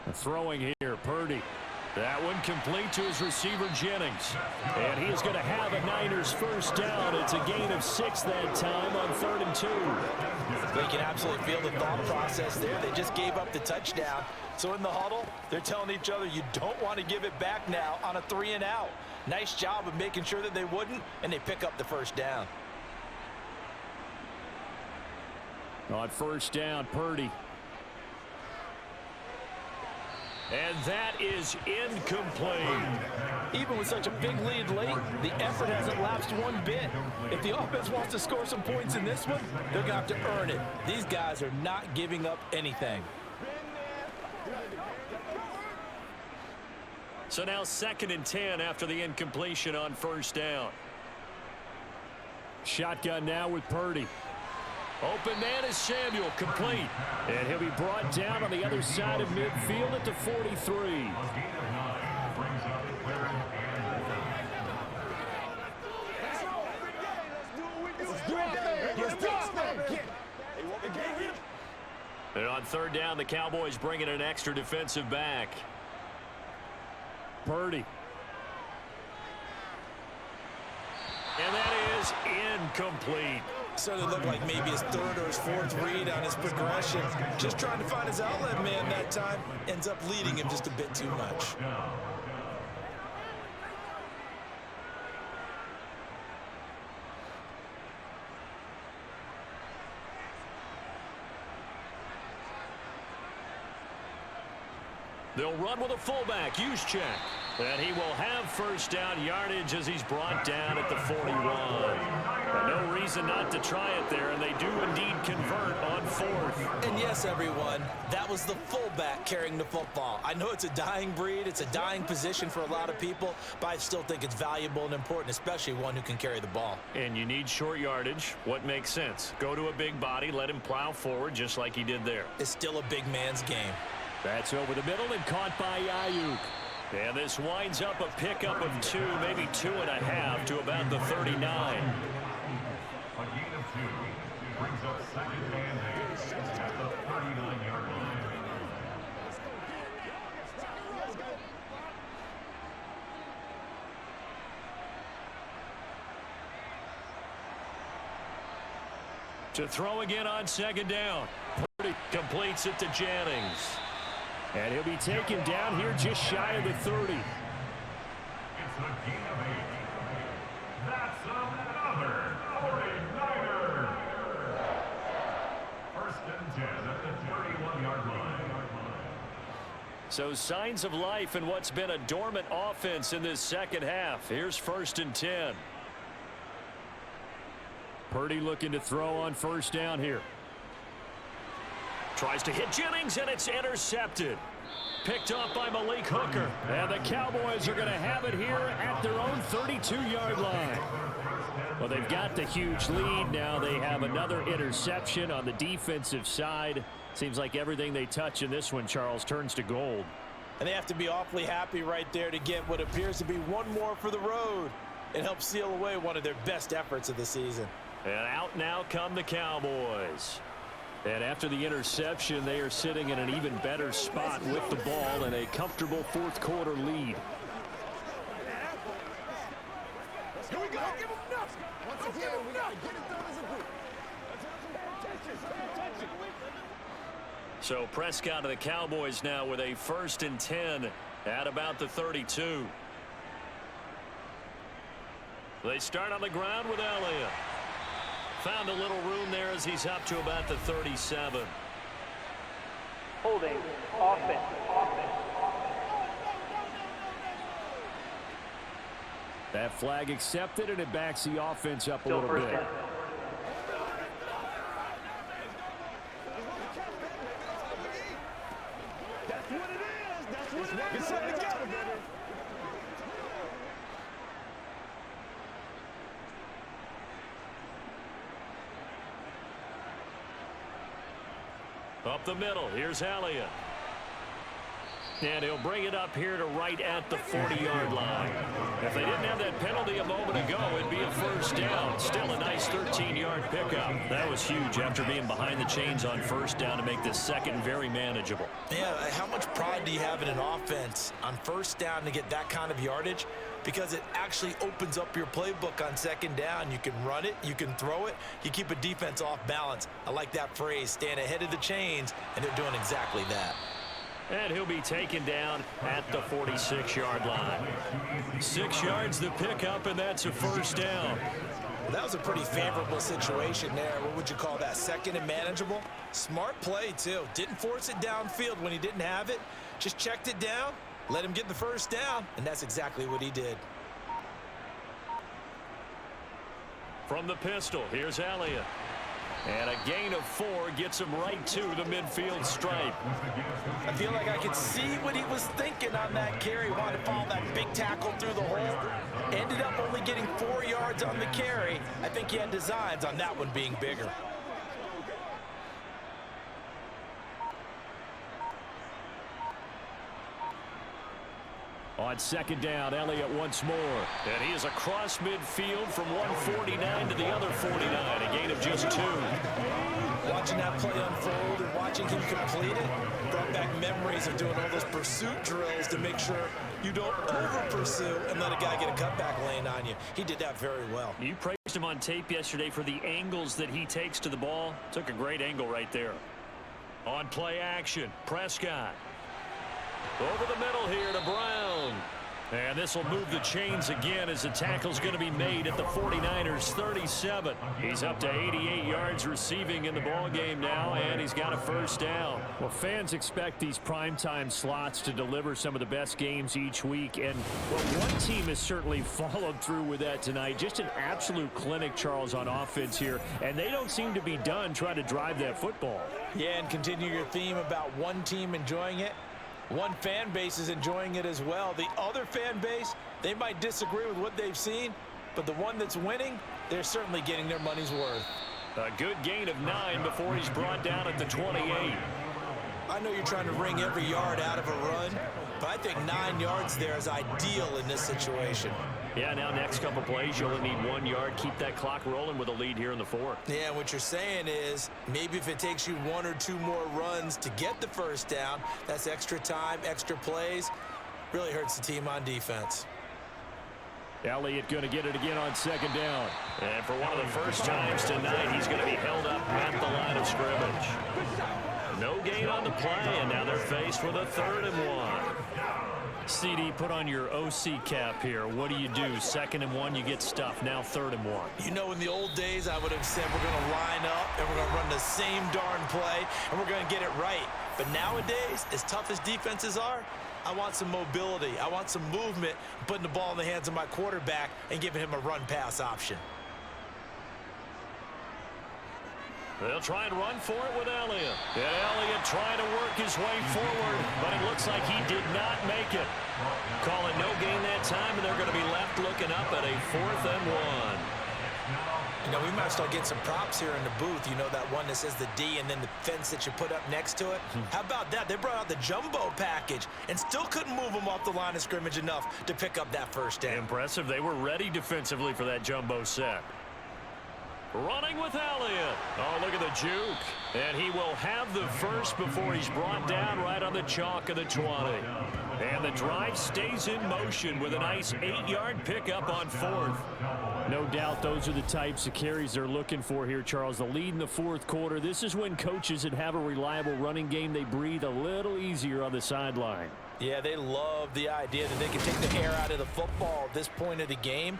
2. Throwing here, Purdy. That one complete to his receiver, Jennings. And he is going to have a Niners first down. It's a gain of 6 that time on 3rd and 2. They can absolutely feel the thought process there. They just gave up the touchdown. So in the huddle, they're telling each other, you don't want to give it back now on a 3 and out. Nice job of making sure that they wouldn't, and they pick up the first down. On first down, Purdy. And that is incomplete. Even with such a big lead late, the effort hasn't lapsed one bit. If the offense wants to score some points in this one, they're going to have to earn it. These guys are not giving up anything. So now 2nd and 10 after the incompletion on first down. Shotgun now with Purdy. Open man is Samuel, complete. And he'll be brought down on the other side of midfield at the 43. And on 3rd down, the Cowboys bring in an extra defensive back. Purdy. And that is incomplete. Certainly looked like maybe his 3rd or his 4th read on his progression. Just trying to find his outlet man that time. Ends up leading him just a bit too much. They'll run with a fullback, Juszczyk. And he will have first down yardage as he's brought down at the 41. But no reason not to try it there, and they do indeed convert on 4th. And yes, everyone, that was the fullback carrying the football. I know it's a dying breed, it's a dying position for a lot of people, but I still think it's valuable and important, especially one who can carry the ball. And you need short yardage. What makes sense? Go to a big body, let him plow forward just like he did there. It's still a big man's game. That's over the middle and caught by Ayuk. And this winds up a pickup of 2, maybe 2.5 to about the 39. A gain of 2 brings up 2nd and 8 at the 39-yard line. To throw again on second down. Purdy completes it to Jennings. And he'll be taken down here just shy of the 30. It's a gain of 8. That's another 49er. First and 10 at the 31-yard line. So signs of life in what's been a dormant offense in this second half. Here's first and 10. Purdy looking to throw on first down here. Tries to hit Jennings, and it's intercepted. Picked off by Malik Hooker. And the Cowboys are going to have it here at their own 32-yard line. Well, they've got the huge lead. Now they have another interception on the defensive side. Seems like everything they touch in this one, Charles, turns to gold. And they have to be awfully happy right there to get what appears to be one more for the road. It helps seal away one of their best efforts of the season. And out now come the Cowboys. And after the interception, they are sitting in an even better spot with the ball and a comfortable fourth quarter lead. Here we go. Give him nothing. Don't give him nothing. Get it done as a group. So Prescott of the Cowboys now with a first and 10 at about the 32. They start on the ground with Elliott. Found a little room there as he's up to about the 37. Holding. Offense. That flag accepted, and it backs the offense up a little bit. That's what it is. That's what it is. Get something together, baby. Up the middle, here's Elliott. And he'll bring it up here to right at the 40-yard line. If they didn't have that penalty a moment ago, it'd be a first down. Still a nice 13-yard pickup. That was huge after being behind the chains on first down to make this second very manageable. Yeah, how much pride do you have in an offense on first down to get that kind of yardage? Because it actually opens up your playbook on second down. You can run it, you can throw it, you keep a defense off balance. I like that phrase, stand ahead of the chains, and they're doing exactly that. And he'll be taken down at the 46-yard line. 6 yards the pickup, and that's a first down. Well, that was a pretty favorable situation there. What would you call that? Second and manageable? Smart play, too. Didn't force it downfield when he didn't have it. Just checked it down, let him get the first down, and that's exactly what he did. From the pistol, here's Elliott. And a gain of 4 gets him right to the midfield stripe. I feel like I could see what he was thinking on that carry. Wanted to follow that big tackle through the hole. Ended up only getting 4 yards on the carry. I think he had designs on that one being bigger. On second down, Elliott once more. And he is across midfield from 149 to the other 49. A gain of just 2. Watching that play unfold and watching him complete it brought back memories of doing all those pursuit drills to make sure you don't over-pursue and let a guy get a cutback lane on you. He did that very well. You praised him on tape yesterday for the angles that he takes to the ball. Took a great angle right there. On play action, Prescott. Over the middle here to Brown. And this will move the chains again as the tackle's going to be made at the 49ers 37. He's up to 88 yards receiving in the ball game now, and he's got a first down. Well, fans expect these primetime slots to deliver some of the best games each week, and well, one team has certainly followed through with that tonight. Just an absolute clinic, Charles, on offense here, and they don't seem to be done trying to drive that football. Yeah, and continue your theme about one team enjoying it. One fan base is enjoying it as well. The other fan base, they might disagree with what they've seen, but the one that's winning, they're certainly getting their money's worth. A good gain of 9 before he's brought down at the 28. I know you're trying to wring every yard out of a run, but I think 9 yards there is ideal in this situation. Yeah, now next couple plays, you'll only need 1 yard. Keep that clock rolling with a lead here in the 4th. Yeah, what you're saying is maybe if it takes you 1 or 2 more runs to get the first down, that's extra time, extra plays. Really hurts the team on defense. Elliott going to get it again on second down. And for one of the first times tonight, he's going to be held up at the line of scrimmage. No gain on the play, and now they're faced with a 3rd and 1. CD, put on your OC cap here. What do? 2nd and 1, you get stuffed. Now 3rd and 1. You know, in the old days, I would have said we're going to line up and we're going to run the same darn play and we're going to get it right. But nowadays, as tough as defenses are, I want some mobility. I want some movement, putting the ball in the hands of my quarterback and giving him a run-pass option. They'll try and run for it with Elliott. And Elliott trying to work his way forward, but it looks like he did not make it. Call it no gain that time, and they're going to be left looking up at a 4th and 1. You know, we might start getting some props here in the booth. You know, that one that says the D and then the fence that you put up next to it? How about that? They brought out the jumbo package and still couldn't move them off the line of scrimmage enough to pick up that first down. Impressive. They were ready defensively for that jumbo set. Running with Elliott. Oh, look at the juke. And he will have the first before he's brought down right on the chalk of the 20. And the drive stays in motion with a nice 8-yard pickup on 4th. No doubt those are the types of carries they're looking for here, Charles. The lead in the 4th quarter. This is when coaches that have a reliable running game, they breathe a little easier on the sideline. Yeah, they love the idea that they can take the air out of the football at this point of the game.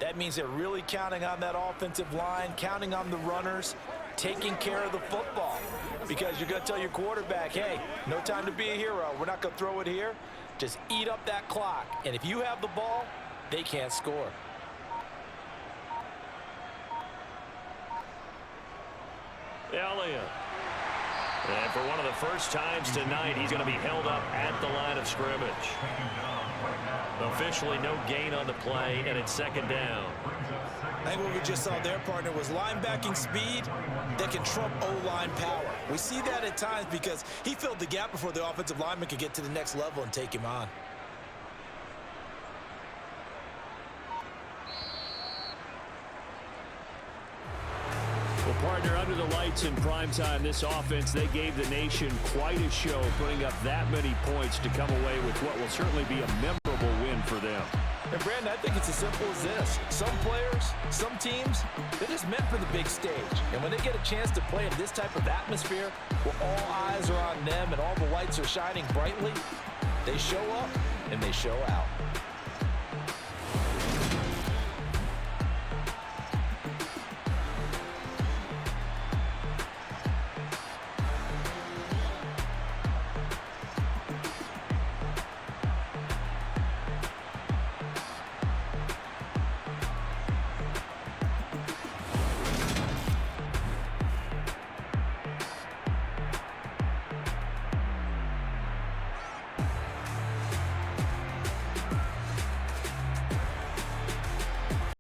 That means they're really counting on that offensive line, counting on the runners, taking care of the football. Because you're going to tell your quarterback, hey, no time to be a hero. We're not going to throw it here. Just eat up that clock. And if you have the ball, they can't score. Elliott. And for one of the first times tonight, he's going to be held up at the line of scrimmage. Officially no gain on the play, and it's 2nd down. I think what we just saw their partner was linebacking speed that can trump O-line power. We see that at times because he filled the gap before the offensive lineman could get to the next level and take him on. Well, partner, under the lights in primetime, this offense, they gave the nation quite a show, putting up that many points to come away with what will certainly be a memorable win for them. And, Brandon, I think it's as simple as this. Some players, some teams, they're just meant for the big stage. And when they get a chance to play in this type of atmosphere where all eyes are on them and all the lights are shining brightly, they show up and they show out.